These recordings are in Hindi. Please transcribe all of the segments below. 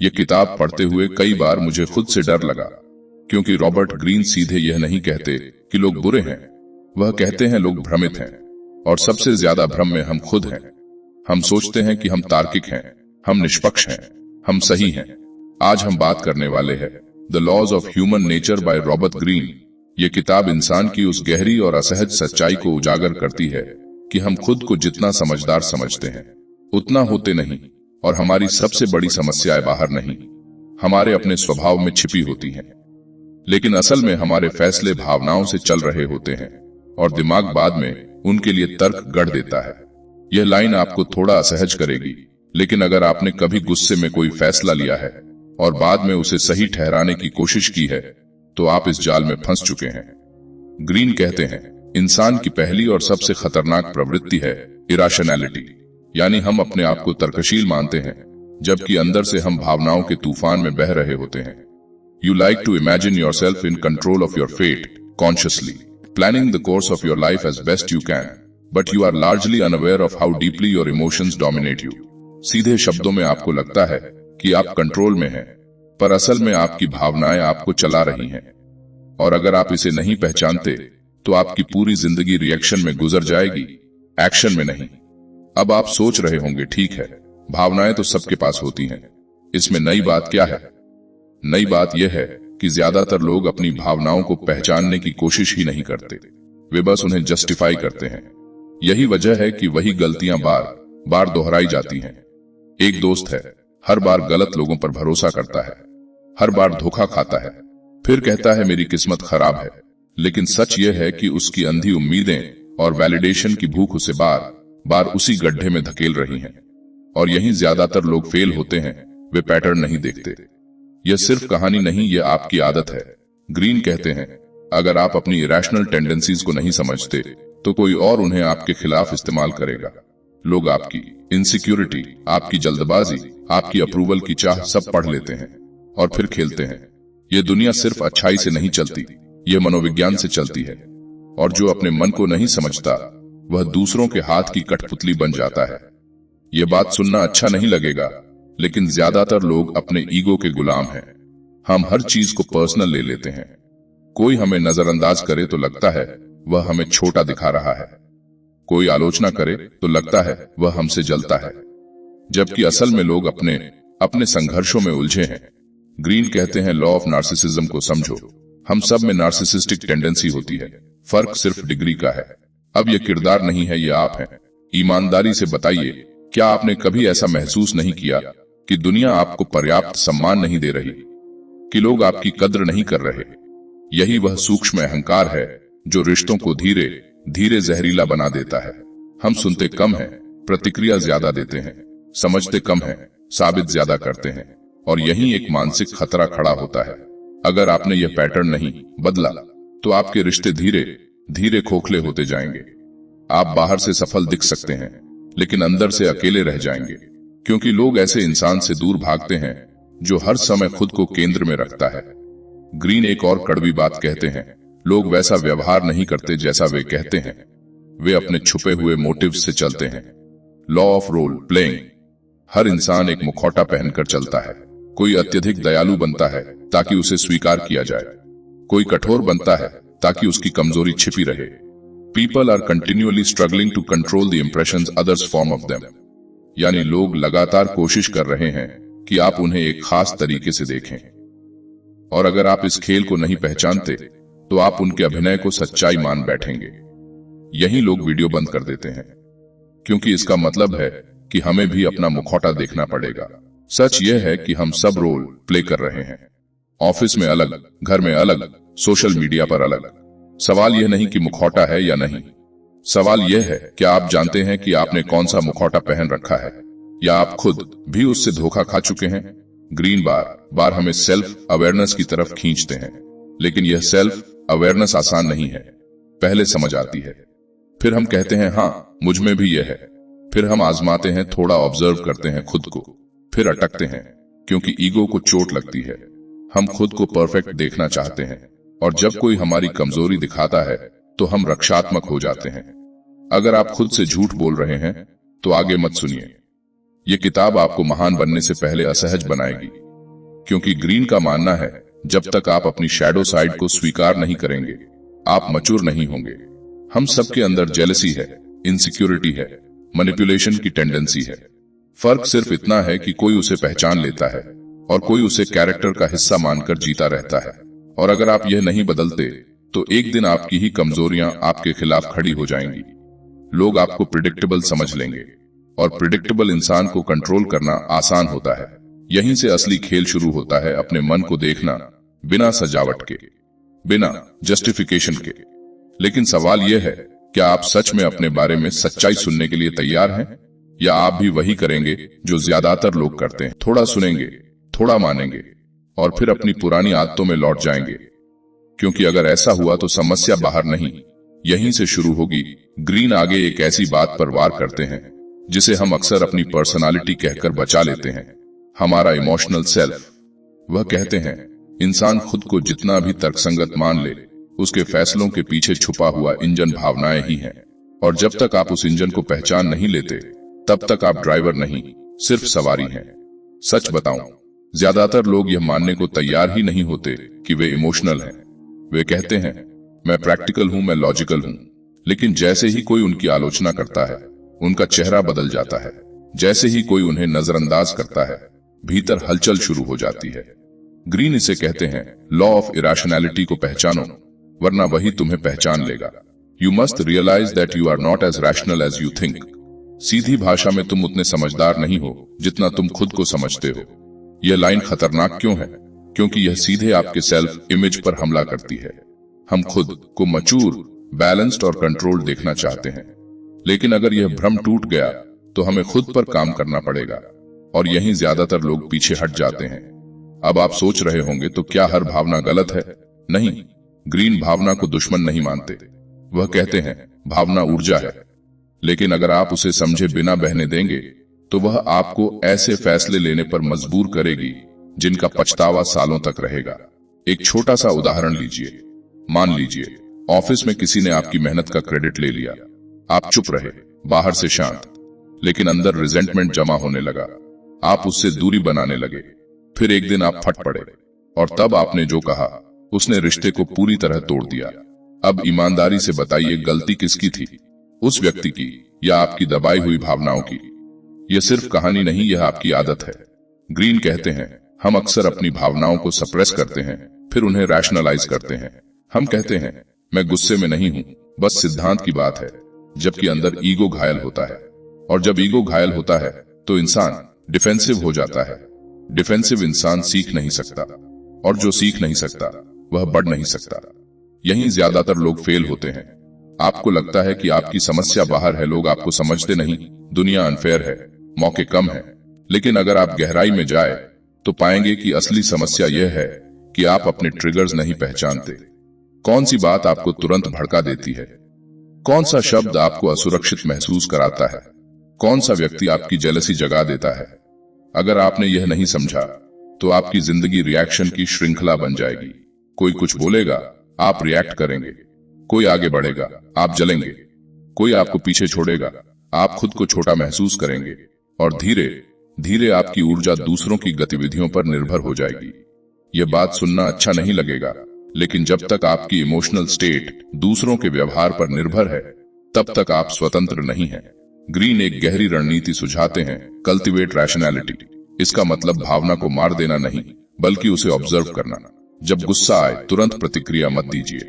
ये किताब पढ़ते हुए कई बार मुझे खुद से डर लगा, क्योंकि रॉबर्ट ग्रीन सीधे यह नहीं कहते कि लोग बुरे हैं। वह कहते हैं लोग भ्रमित हैं, और सबसे ज्यादा भ्रम में हम खुद हैं। हम सोचते हैं कि हम तार्किक हैं, हम निष्पक्ष हैं, हम सही हैं। आज हम बात करने वाले हैं the laws of human nature by Robert Greene. ये किताब इंसान की उस गहरी और असहज सच्चाई को उजागर करती है कि हम खुद को जितना समझदार समझते हैं उतना होते नहीं, और हमारी सबसे बड़ी समस्याएं बाहर नहीं, हमारे अपने स्वभाव में छिपी होती हैं। लेकिन असल में हमारे फैसले भावनाओं से चल रहे होते हैं, और दिमाग बाद में उनके लिए तर्क गढ़ देता है। यह लाइन आपको थोड़ा असहज करेगी, लेकिन अगर आपने कभी गुस्से में कोई फैसला लिया है और बाद में उसे सही ठहराने की कोशिश की है, तो आप इस जाल में फंस चुके हैं। ग्रीन कहते हैं इंसान की पहली और सबसे खतरनाक प्रवृत्ति है इराशनैलिटी, यानी हम अपने आप को तर्कशील मानते हैं, जबकि अंदर से हम भावनाओं के तूफान में बह रहे होते हैं। You like to imagine yourself in control of your fate consciously, planning the course of your life as best you can, but you are largely unaware of how deeply your emotions dominate you. सीधे शब्दों में आपको लगता है कि आप कंट्रोल में हैं, पर असल में आपकी भावनाएं आपको चला रही हैं। और अगर आप इसे नहीं पहचानते, तो आपकी पूरी जिंदगी रिएक्शन में गुजर जाएगी, एक्शन में नहीं। अब आप सोच रहे होंगे, ठीक है, भावनाएं तो सबके पास होती हैं, इसमें नई बात क्या है? नई बात यह है कि ज्यादातर लोग अपनी भावनाओं को पहचानने की कोशिश ही नहीं करते, वे बस उन्हें जस्टिफाई करते हैं। यही वजह है कि वही गलतियां बार बार दोहराई जाती हैं। एक दोस्त है, हर बार गलत लोगों पर भरोसा करता है, हर बार धोखा खाता है, फिर कहता है मेरी किस्मत खराब है। लेकिन सच यह है कि उसकी अंधी उम्मीदें और वैलिडेशन की भूख उसे बार बार उसी गड्ढे में धकेल रही हैं। और यहीं ज्यादातर लोग फेल होते हैं, वे पैटर्न नहीं देखते। यह सिर्फ कहानी नहीं, यह आपकी आदत है। ग्रीन कहते हैं अगर आप अपनी इरेशनल टेंडेंसीज को नहीं समझते, तो कोई और उन्हें आपके खिलाफ इस्तेमाल करेगा। लोग आपकी इनसिक्योरिटी, आपकी जल्दबाजी, आपकी अप्रूवल की चाह सब पढ़ लेते हैं और फिर खेलते हैं। यह दुनिया सिर्फ अच्छाई से नहीं चलती, यह मनोविज्ञान से चलती है। और जो अपने मन को नहीं समझता, वह दूसरों के हाथ की कठपुतली बन जाता है। यह बात सुनना अच्छा नहीं लगेगा, लेकिन ज्यादातर लोग अपने ईगो के गुलाम हैं। हम हर चीज को पर्सनल ले लेते हैं। कोई हमें नजरअंदाज करे तो लगता है वह हमें छोटा दिखा रहा है, कोई आलोचना करे तो लगता है वह हमसे जलता है, जबकि असल में लोग अपने अपने संघर्षों में उलझे हैं। ग्रीन कहते हैं लॉ ऑफ नार्सिसिज्म को समझो। हम सब में नार्सिसिस्टिक टेंडेंसी होती है, फर्क सिर्फ डिग्री का है। अब यह किरदार नहीं है, यह आप हैं। ईमानदारी से बताइए, क्या आपने कभी ऐसा महसूस नहीं किया कि दुनिया आपको पर्याप्त सम्मान नहीं दे रही, कि लोग आपकी कद्र नहीं कर रहे? यही वह सूक्ष्म अहंकार है जो रिश्तों को धीरे धीरे जहरीला बना देता है। हम सुनते कम हैं, प्रतिक्रिया ज्यादा देते हैं, समझते कम हैं, साबित ज्यादा करते हैं, और यही एक मानसिक खतरा खड़ा होता है। अगर आपने यह पैटर्न नहीं बदला, तो आपके रिश्ते धीरे धीरे खोखले होते जाएंगे। आप बाहर से सफल दिख सकते हैं, लेकिन अंदर से अकेले रह जाएंगे, क्योंकि लोग ऐसे इंसान से दूर भागते हैं जो हर समय खुद को केंद्र में रखता है। ग्रीन एक और कड़वी बात कहते हैं, लोग वैसा व्यवहार नहीं करते जैसा वे कहते हैं, वे अपने छुपे हुए मोटिव्स से चलते हैं। Law of role playing. हर इंसान एक मुखौटा पहनकर चलता है। कोई अत्यधिक दयालु बनता है ताकि उसे स्वीकार किया जाए, कोई कठोर बनता है ताकि उसकी कमजोरी छिपी रहे। People are continually struggling to control the impressions others form of them. यानी लोग लगातार कोशिश कर रहे हैं कि आप उन्हें एक खास तरीके से देखें, और अगर आप इस खेल को नहीं पहचानते, तो आप उनके अभिनय को सच्चाई मान बैठेंगे। यही लोग वीडियो बंद कर देते हैं, क्योंकि इसका मतलब है कि हमें भी अपना मुखौटा देखना पड़ेगा। सच यह है कि हम सब रोल प्ले कर रहे हैं, ऑफिस में अलग, घर में अलग, सोशल मीडिया पर अलग। सवाल यह नहीं कि मुखौटा है या नहीं, सवाल यह है क्या आप जानते हैं कि आपने कौन सा मुखौटा पहन रखा है, या आप खुद भी उससे धोखा खा चुके हैं। ग्रीन बार बार हमें सेल्फ अवेयरनेस की तरफ खींचते हैं, लेकिन यह सेल्फ अवेयरनेस आसान नहीं है। पहले समझ आती है, फिर हम कहते हैं हाँ मुझ में भी यह है, फिर हम आजमाते हैं, थोड़ा ऑब्जर्व करते हैं खुद को, फिर अटकते हैं, क्योंकि ईगो को चोट लगती है। हम खुद को परफेक्ट देखना चाहते हैं, और जब कोई हमारी कमजोरी दिखाता है तो हम रक्षात्मक हो जाते हैं। अगर आप खुद से झूठ बोल रहे हैं, तो आगे मत सुनिए। यह किताब आपको महान बनने से पहले असहज बनाएगी, क्योंकि ग्रीन का मानना है जब तक आप अपनी शैडो साइड को स्वीकार नहीं करेंगे, आप मैच्योर नहीं होंगे। हम सबके अंदर जेलसी है, इनसिक्योरिटी है, मैनिपुलेशन की टेंडेंसी है। फर्क सिर्फ इतना है कि कोई उसे पहचान लेता है और कोई उसे कैरेक्टर का हिस्सा मानकर जीता रहता है। और अगर आप यह नहीं बदलते तो एक दिन आपकी ही कमजोरियां आपके खिलाफ खड़ी हो जाएंगी। लोग आपको प्रिडिक्टेबल समझ लेंगे और प्रिडिक्टेबल इंसान को कंट्रोल करना आसान होता है। यहीं से असली खेल शुरू होता है, अपने मन को देखना बिना सजावट के, बिना जस्टिफिकेशन के। लेकिन सवाल यह है, क्या आप सच में अपने बारे में सच्चाई सुनने के लिए तैयार हैं, या आप भी वही करेंगे जो ज्यादातर लोग करते हैं, थोड़ा सुनेंगे, थोड़ा मानेंगे और फिर अपनी पुरानी आदतों में लौट जाएंगे। क्योंकि अगर ऐसा हुआ तो समस्या बाहर नहीं, यहीं से शुरू होगी। ग्रीन आगे एक ऐसी बात पर वार करते हैं जिसे हम अक्सर अपनी पर्सनालिटी कहकर बचा लेते हैं, हमारा इमोशनल सेल्फ। वह कहते हैं, इंसान खुद को जितना भी तर्कसंगत मान ले, उसके फैसलों के पीछे छुपा हुआ इंजन भावनाएं ही हैं। और जब तक आप उस इंजन को पहचान नहीं लेते, तब तक आप ड्राइवर नहीं, सिर्फ सवारी हैं। सच बताऊं, ज्यादातर लोग यह मानने को तैयार ही नहीं होते कि वे इमोशनल हैं। वे कहते हैं, मैं प्रैक्टिकल हूं, मैं लॉजिकल हूं। लेकिन जैसे ही कोई उनकी आलोचना करता है, उनका चेहरा बदल जाता है। जैसे ही कोई उन्हें नजरअंदाज करता है, भीतर हलचल शुरू हो जाती है। ग्रीन इसे कहते हैं, लॉ ऑफ इरेशनैलिटी को पहचानो, वरना वही तुम्हें पहचान लेगा। You must realise that you are not as rational as you think. सीधी भाषा में, तुम उतने समझदार नहीं हो जितना तुम खुद को समझते हो। यह लाइन खतरनाक क्यों है? क्योंकि यह सीधे आपके सेल्फ इमेज पर हमला करती है। हम खुद को मैच्योर, बैलेंस्ड और कंट्रोल्ड देखना चाहते हैं, लेकिन अगर यह भ्रम टूट गया तो हमें खुद पर काम करना पड़ेगा। और यहीं ज्यादातर लोग पीछे हट जाते हैं। अब आप सोच रहे होंगे, तो क्या हर भावना गलत है? नहीं, ग्रीन भावना को दुश्मन नहीं मानते। वह कहते हैं, भावना ऊर्जा है, लेकिन अगर आप उसे समझे बिना बहने देंगे तो वह आपको ऐसे फैसले लेने पर मजबूर करेगी जिनका पछतावा सालों तक रहेगा। एक छोटा सा उदाहरण लीजिए। मान लीजिए ऑफिस में किसी ने आपकी मेहनत का क्रेडिट ले लिया। आप चुप रहे, बाहर से शांत, लेकिन अंदर रिजेंटमेंट जमा होने लगा। आप उससे दूरी बनाने लगे। फिर एक दिन आप फट पड़े और तब आपने जो कहा उसने रिश्ते को पूरी तरह तोड़ दिया। अब ईमानदारी से बताइए, गलती किसकी थी? उस व्यक्ति की या आपकी दबाई हुई भावनाओं की? यह सिर्फ कहानी नहीं, यह आपकी आदत है। ग्रीन कहते हैं, हम अक्सर अपनी भावनाओं को सप्रेस करते हैं, फिर उन्हें रैशनलाइज करते हैं। हम कहते हैं, मैं गुस्से में नहीं हूं, बस सिद्धांत की बात है, जबकि अंदर ईगो घायल होता है। और जब ईगो घायल होता है तो इंसान डिफेंसिव हो जाता है। डिफेंसिव इंसान सीख नहीं सकता, और जो सीख नहीं सकता वह बढ़ नहीं सकता। यहीं ज्यादातर लोग फेल होते हैं। आपको लगता है कि आपकी समस्या बाहर है, लोग आपको समझते नहीं, दुनिया अनफेयर है, मौके कम है। लेकिन अगर आप गहराई में जाए तो पाएंगे कि असली समस्या यह है कि आप अपने ट्रिगर्स नहीं पहचानते। कौन सी बात आपको तुरंत भड़का देती है? कौन सा शब्द आपको असुरक्षित महसूस कराता है? कौन सा व्यक्ति आपकी जेलसी जगा देता है? अगर आपने यह नहीं समझा तो आपकी जिंदगी रिएक्शन की श्रृंखला बन जाएगी। कोई कुछ बोलेगा, आप रिएक्ट करेंगे। कोई आगे बढ़ेगा, आप जलेंगे। कोई आपको पीछे छोड़ेगा, आप खुद को छोटा महसूस करेंगे। और धीरे धीरे आपकी ऊर्जा दूसरों की गतिविधियों पर निर्भर हो जाएगी। यह बात सुनना अच्छा नहीं लगेगा, लेकिन जब तक आपकी इमोशनल स्टेट दूसरों के व्यवहार पर निर्भर है, तब तक आप स्वतंत्र नहीं हैं। ग्रीन एक गहरी रणनीति सुझाते हैं, कल्टिवेट रैशनैलिटी। इसका मतलब भावना को मार देना नहीं, बल्कि उसे ऑब्जर्व करना। जब गुस्सा आए तुरंत प्रतिक्रिया मत दीजिए,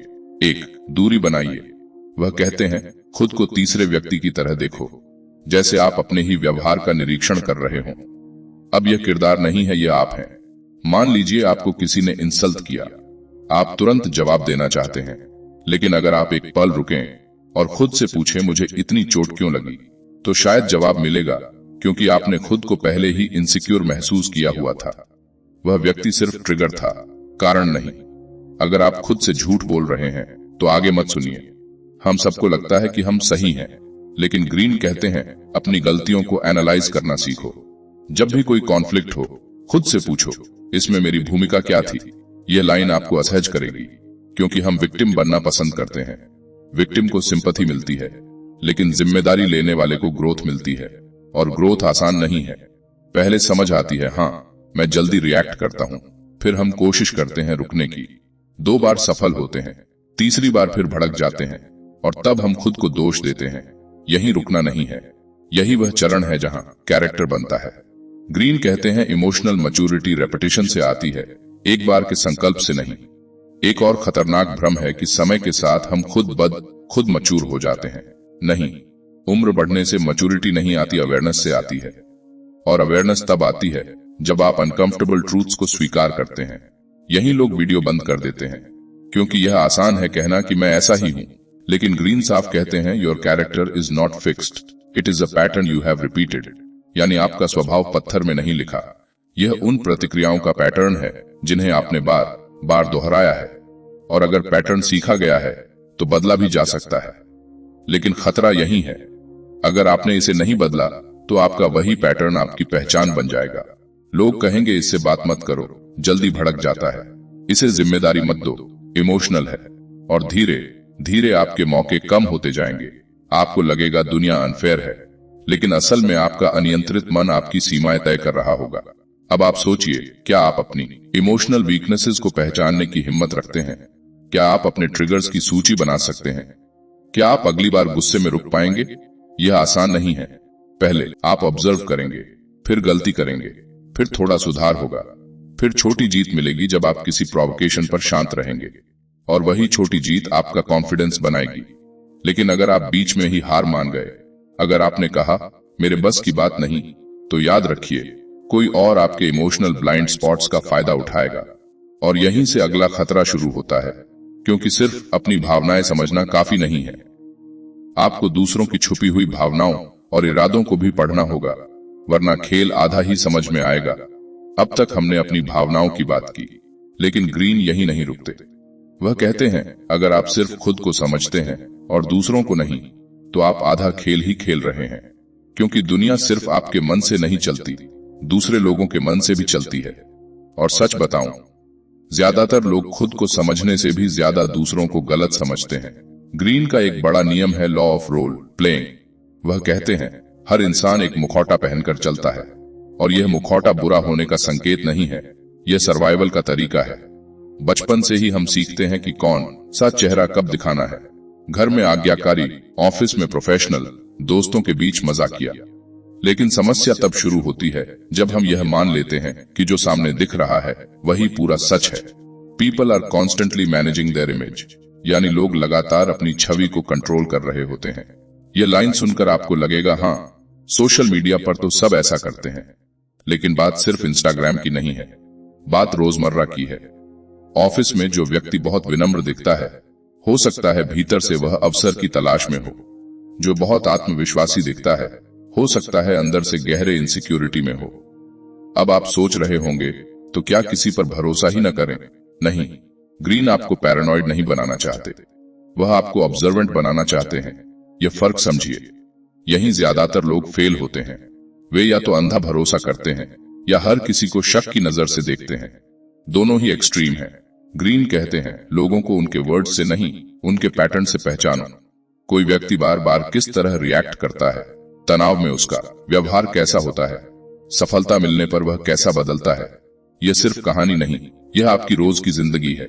एक दूरी बनाइए। वह कहते हैं, खुद को तीसरे व्यक्ति की तरह देखो, जैसे आप अपने ही व्यवहार का निरीक्षण कर रहे हों। अब यह किरदार नहीं है, यह आप हैं। मान लीजिए आपको किसी ने इंसल्ट किया, आप तुरंत जवाब देना चाहते हैं, लेकिन अगर आप एक पल रुकें और खुद से पूछें, मुझे इतनी चोट क्यों लगी, तो शायद जवाब मिलेगा, क्योंकि आपने खुद को पहले ही इनसिक्योर महसूस किया हुआ था। वह व्यक्ति सिर्फ ट्रिगर था, कारण नहीं। अगर आप खुद से झूठ बोल रहे हैं तो आगे मत सुनिए। हम सबको लगता है कि हम सही हैं, लेकिन ग्रीन कहते हैं, अपनी गलतियों को एनालाइज करना सीखो। जब भी कोई कॉन्फ्लिक्ट हो, खुद से पूछो, इसमें मेरी भूमिका क्या थी? यह लाइन आपको असहज करेगी, क्योंकि हम विक्टिम बनना पसंद करते हैं। विक्टिम को सिंपैथी मिलती है, लेकिन जिम्मेदारी लेने वाले को ग्रोथ मिलती है। और ग्रोथ आसान नहीं है। पहले समझ आती है, हाँ, मैं जल्दी रिएक्ट करता हूं। फिर हम कोशिश करते हैं रुकने की। 2 बार सफल होते हैं, तीसरी बार फिर भड़क जाते हैं और तब हम खुद को दोष देते हैं। यही रुकना नहीं है, यही वह चरण है जहां कैरेक्टर बनता है। ग्रीन कहते हैं इमोशनल मैच्योरिटी रेपिटेशन से आती है, एक बार के संकल्प से नहीं। एक और खतरनाक भ्रम है कि समय के साथ हम खुद मैच्योर हो जाते हैं। नहीं, उम्र बढ़ने से मैच्योरिटी नहीं आती, अवेयरनेस से आती है। और अवेयरनेस तब आती है जब आप अनकंफर्टेबल ट्रूथ्स को स्वीकार करते हैं। यही लोग वीडियो बंद कर देते हैं क्योंकि यह आसान है कहना कि मैं ऐसा ही हूं। लेकिन ग्रीन साफ कहते हैं your character is not fixed, it is a pattern you have repeated. यानी आपका स्वभाव पत्थर में नहीं लिखा, यह उन प्रतिक्रियाओं का पैटर्न है जिन्हें आपने बार बार दोहराया है। और अगर पैटर्न सीखा गया है तो बदला भी जा सकता है। लेकिन खतरा यही है, अगर आपने इसे नहीं बदला तो आपका वही पैटर्न आपकी पहचान बन जाएगा। लोग कहेंगे इससे बात मत करो, जल्दी भड़क जाता है, इसे जिम्मेदारी मत दो, इमोशनल है। और धीरे धीरे आपके मौके कम होते जाएंगे। आपको लगेगा दुनिया अनफेयर है, लेकिन असल में आपका अनियंत्रित मन आपकी सीमाएं तय कर रहा होगा। अब आप सोचिए, क्या आप अपनी इमोशनल वीकनेसेस को पहचानने की हिम्मत रखते हैं? क्या आप अपने ट्रिगर्स की सूची बना सकते हैं? क्या आप अगली बार गुस्से में रुक पाएंगे? यह आसान नहीं है। पहले आप ऑब्जर्व करेंगे, फिर गलती करेंगे, फिर थोड़ा सुधार होगा, फिर छोटी जीत मिलेगी जब आप किसी प्रोवोकेशन पर शांत रहेंगे। और वही छोटी जीत आपका कॉन्फिडेंस बनाएगी। लेकिन अगर आप बीच में ही हार मान गए, अगर आपने कहा मेरे बस की बात नहीं, तो याद रखिए कोई और आपके इमोशनल ब्लाइंड स्पॉट्स का फायदा उठाएगा। और यहीं से अगला खतरा शुरू होता है, क्योंकि सिर्फ अपनी भावनाएं समझना काफी नहीं है। आपको दूसरों की छुपी हुई भावनाओं और इरादों को भी पढ़ना होगा, वरना खेल आधा ही समझ में आएगा। अब तक हमने अपनी भावनाओं की बात की, लेकिन ग्रीन यही नहीं रुकते। वह कहते हैं अगर आप सिर्फ खुद को समझते हैं और दूसरों को नहीं, तो आप आधा खेल ही खेल रहे हैं। क्योंकि दुनिया सिर्फ आपके मन से नहीं चलती, दूसरे लोगों के मन से भी चलती है। और सच बताऊं, ज्यादातर लोग खुद को समझने से भी ज्यादा दूसरों को गलत समझते हैं। ग्रीन का एक बड़ा नियम है लॉ ऑफ रोल प्लेइंग। वह कहते हैं हर इंसान एक मुखौटा पहनकर चलता है, और यह मुखौटा बुरा होने का संकेत नहीं है, यह सर्वाइवल का तरीका है। बचपन से ही हम सीखते हैं कि कौन सा चेहरा कब दिखाना है। घर में आज्ञाकारी, ऑफिस में प्रोफेशनल, दोस्तों के बीच मजाकिया। लेकिन समस्या तब शुरू होती है जब हम यह मान लेते हैं कि जो सामने दिख रहा है वही पूरा सच है। People are constantly managing their image, यानी लोग लगातार अपनी छवि को कंट्रोल कर रहे होते हैं। यह लाइन सुनकर आपको लगेगा हाँ, सोशल मीडिया पर तो सब ऐसा करते हैं। लेकिन बात सिर्फ इंस्टाग्राम की नहीं है, बात रोजमर्रा की है। ऑफिस में जो व्यक्ति बहुत विनम्र दिखता है, हो सकता है भीतर से वह अवसर की तलाश में हो। जो बहुत आत्मविश्वासी दिखता है, हो सकता है अंदर से गहरे इनसिक्योरिटी में हो। अब आप सोच रहे होंगे तो क्या किसी पर भरोसा ही न करें? नहीं, ग्रीन आपको पैरानॉइड नहीं बनाना चाहते, वह आपको ऑब्जर्वेंट बनाना चाहते हैं। यह फर्क समझिए, यहीं ज्यादातर लोग फेल होते हैं। वे या तो अंधा भरोसा करते हैं या हर किसी को शक की नजर से देखते हैं। दोनों ही एक्सट्रीम हैं। ग्रीन कहते हैं लोगों को उनके वर्ड से नहीं, उनके पैटर्न से पहचानो। कोई व्यक्ति बार बार किस तरह रिएक्ट करता है, तनाव में उसका व्यवहार कैसा होता है, सफलता मिलने पर वह कैसा बदलता है। यह सिर्फ कहानी नहीं, यह आपकी रोज की जिंदगी है।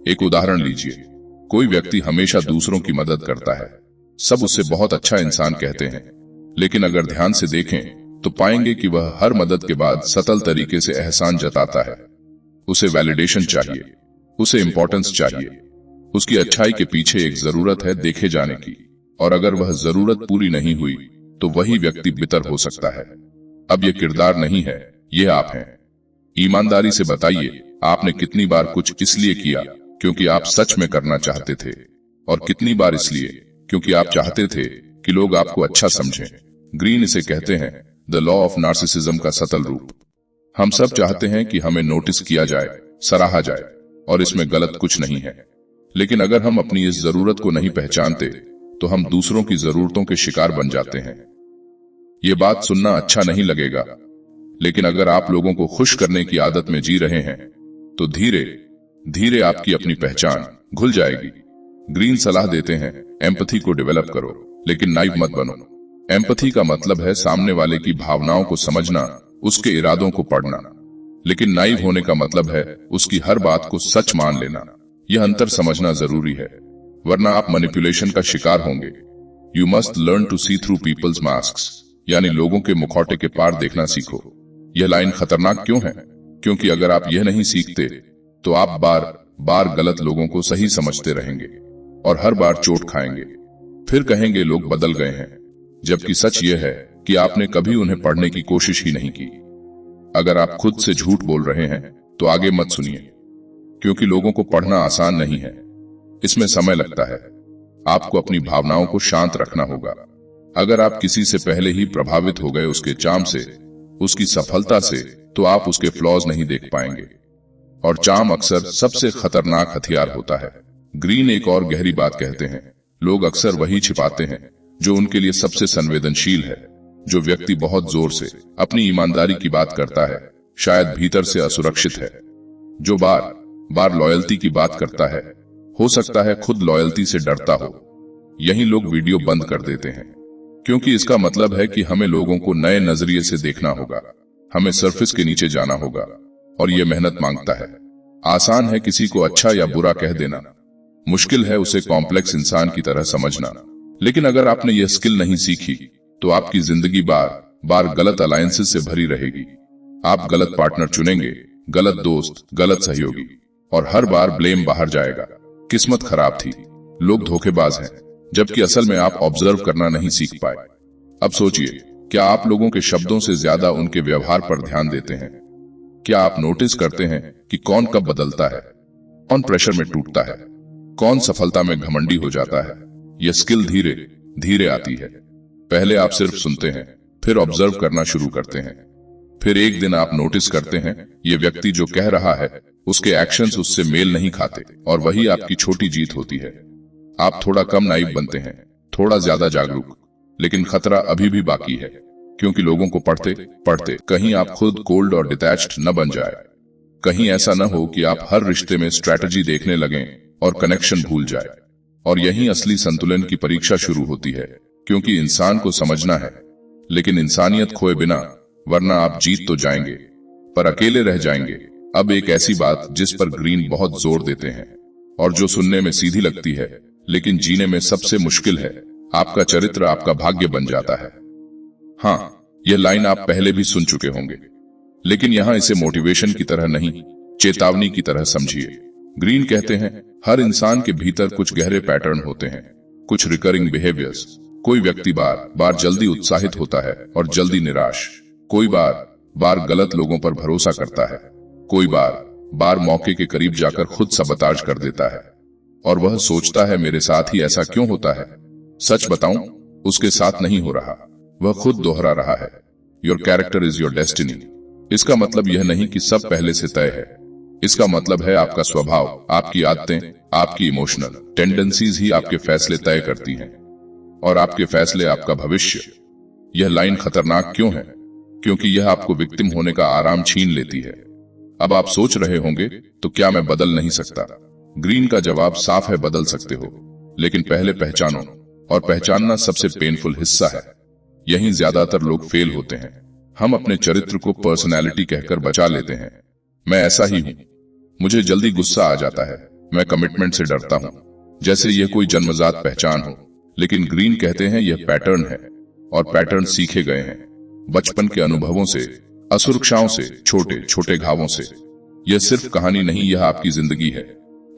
एक उदाहरण लीजिए, कोई व्यक्ति हमेशा दूसरों की मदद करता है, सब उसे बहुत अच्छा इंसान कहते हैं। लेकिन अगर ध्यान से देखें तो पाएंगे कि वह हर मदद के बाद सतल तरीके से एहसान जताता है। उसे वैलिडेशन चाहिए, उसे इंपॉर्टेंस चाहिए। उसकी अच्छाई के पीछे एक जरूरत है देखे जाने की, और अगर वह जरूरत पूरी नहीं हुई तो वही व्यक्ति बितर हो सकता है। अब यह किरदार नहीं है, यह आप हैं। ईमानदारी से बताइए, आपने कितनी बार कुछ इसलिए किया क्योंकि आप सच में करना चाहते थे, और कितनी बार इसलिए क्योंकि आप चाहते थे कि लोग आपको अच्छा समझें। ग्रीन इसे कहते हैं द लॉ ऑफ नार्सिसिज्म का सतल रूप। हम सब चाहते हैं कि हमें नोटिस किया जाए, सराहा जाए, और इसमें गलत कुछ नहीं है। लेकिन अगर हम अपनी इस जरूरत को नहीं पहचानते तो हम दूसरों की जरूरतों के शिकार बन जाते हैं। ये बात सुनना अच्छा नहीं लगेगा, लेकिन अगर आप लोगों को खुश करने की आदत में जी रहे हैं तो धीरे धीरे आपकी अपनी पहचान घुल जाएगी। ग्रीन सलाह देते हैं एम्पैथी को डेवलप करो, लेकिन नाइव मत बनो। एम्पैथी का मतलब है सामने वाले की भावनाओं को समझना, उसके इरादों को पढ़ना। लेकिन नाइव होने का मतलब है उसकी हर बात को सच मान लेना। यह अंतर समझना जरूरी है, वरना आप मैनिपुलेशन का शिकार होंगे। You must learn to see through people's masks, यानी लोगों के मुखौटे के पार देखना सीखो। यह लाइन खतरनाक क्यों है? क्योंकि अगर आप यह नहीं सीखते तो आप बार बार गलत लोगों को सही समझते रहेंगे और हर बार चोट खाएंगे। फिर कहेंगे लोग बदल गए हैं, जबकि सच यह है कि आपने कभी उन्हें पढ़ने की कोशिश ही नहीं की। अगर आप खुद से झूठ बोल रहे हैं तो आगे मत सुनिए, क्योंकि लोगों को पढ़ना आसान नहीं है। इसमें समय लगता है। आपको अपनी भावनाओं को शांत रखना होगा। अगर आप किसी से पहले ही प्रभावित हो गए उसके चार्म से, उसकी सफलता से, तो आप उसके फ्लॉज नहीं देख पाएंगे। और चार्म अक्सर सबसे खतरनाक हथियार होता है। ग्रीन एक और गहरी बात कहते हैं, लोग अक्सर वही छिपाते हैं जो उनके लिए सबसे संवेदनशील है। जो व्यक्ति बहुत जोर से अपनी ईमानदारी की बात करता है, शायद भीतर से असुरक्षित है। जो बार बार लॉयल्टी की बात करता है, हो सकता है खुद लॉयल्टी से डरता हो। यही लोग वीडियो बंद कर देते हैं, क्योंकि इसका मतलब है कि हमें लोगों को नए नजरिए से देखना होगा। हमें सरफेस के नीचे जाना होगा, और यह मेहनत मांगता है। आसान है किसी को अच्छा या बुरा कह देना, मुश्किल है उसे कॉम्प्लेक्स इंसान की तरह समझना। लेकिन अगर आपने यह स्किल नहीं सीखी तो आपकी जिंदगी बार बार गलत अलायंसेस से भरी रहेगी। आप गलत पार्टनर चुनेंगे, गलत दोस्त, गलत सहयोगी, और हर बार ब्लेम बाहर जाएगा। किस्मत खराब थी, लोग धोखेबाज हैं, जबकि असल में आप ऑब्जर्व करना नहीं सीख पाए। अब सोचिए, क्या आप लोगों के शब्दों से ज्यादा उनके व्यवहार पर ध्यान देते हैं? क्या आप नोटिस करते हैं कि कौन कब बदलता है, कौन प्रेशर में टूटता है, कौन सफलता में घमंडी हो जाता है? यह स्किल धीरे धीरे आती है। पहले आप सिर्फ सुनते हैं, फिर ऑब्जर्व करना शुरू करते हैं। फिर एक दिन आप नोटिस करते हैं ये व्यक्ति जो कह रहा है उसके एक्शंस उससे मेल नहीं खाते, और वही आपकी छोटी जीत होती है। आप थोड़ा कम नाइव बनते हैं, थोड़ा ज्यादा जागरूक, लेकिन खतरा अभी भी बाकी है, क्योंकि लोगों को पढ़ते पढ़ते कहीं आप खुद कोल्ड और डिटैच्ड न बन जाए। कहीं ऐसा न हो कि आप हर रिश्ते में स्ट्रैटेजी देखने लगें और कनेक्शन भूल जाए। और यही असली संतुलन की परीक्षा शुरू होती है, क्योंकि इंसान को समझना है, लेकिन इंसानियत खोए बिना, वरना आप जीत तो जाएंगे पर अकेले रह जाएंगे। अब एक ऐसी बात जिस पर ग्रीन बहुत जोर देते हैं, और जो सुनने में सीधी लगती है लेकिन जीने में सबसे मुश्किल है, आपका चरित्र आपका भाग्य बन जाता है। हाँ, यह लाइन आप पहले भी सुन चुके होंगे, लेकिन यहां इसे मोटिवेशन की तरह नहीं, चेतावनी की तरह समझिए। ग्रीन कहते हैं, हर इंसान के भीतर कुछ गहरे पैटर्न होते हैं, कुछ रिकरिंग बिहेवियर्स। कोई व्यक्ति बार बार जल्दी उत्साहित होता है और जल्दी निराश। कोई बार बार गलत लोगों पर भरोसा करता है। कोई बार बार मौके के करीब जाकर खुद सबताज कर देता है, और वह सोचता है मेरे साथ ही ऐसा क्यों होता है। सच बताऊं, उसके साथ नहीं हो रहा, वह खुद दोहरा रहा है। Your character is your destiny. इसका मतलब यह नहीं कि सब पहले से तय है। इसका मतलब है आपका स्वभाव, आपकी आदतें, आपकी इमोशनल टेंडेंसीज ही आपके फैसले तय करती हैं, और आपके फैसले आपका भविष्य। यह लाइन खतरनाक क्यों है? क्योंकि यह आपको विक्टिम होने का आराम छीन लेती है। अब आप सोच रहे होंगे, तो क्या मैं बदल नहीं सकता? ग्रीन का जवाब साफ है, बदल सकते हो, लेकिन पहले पहचानो, और पहचानना सबसे पेनफुल हिस्सा है। यहीं ज्यादातर लोग फेल होते हैं। हम अपने चरित्र को पर्सनैलिटी कहकर बचा लेते हैं। मैं ऐसा ही हूं, मुझे जल्दी गुस्सा आ जाता है, मैं कमिटमेंट से डरता हूं, जैसे यह कोई जन्मजात पहचान हो। लेकिन ग्रीन कहते हैं यह पैटर्न है, और पैटर्न सीखे गए हैं बचपन के अनुभवों से, असुरक्षाओं से, छोटे छोटे घावों से। यह सिर्फ कहानी नहीं, यह आपकी जिंदगी है।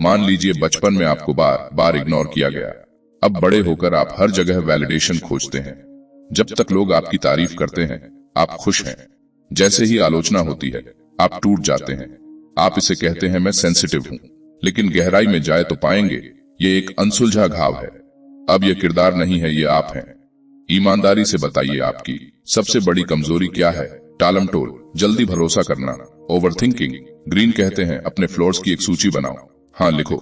मान लीजिए बचपन में आपको बार बार इग्नोर किया गया। अब बड़े होकर आप हर जगह वैलिडेशन खोजते हैं। जब तक लोग आपकी तारीफ करते हैं, आप खुश हैं। जैसे ही आलोचना होती है, आप टूट जाते हैं। आप इसे कहते हैं मैं सेंसिटिव हूं, लेकिन गहराई में जाए तो पाएंगे ये एक अनसुलझा घाव है। अब यह किरदार नहीं है, ये आप हैं। ईमानदारी से बताइए, आपकी सबसे बड़ी कमजोरी क्या है? टालमटोल, जल्दी भरोसा करना, ओवरथिंकिंग। ग्रीन कहते हैं अपने फ्लॉज की एक सूची बनाओ। हाँ, लिखो,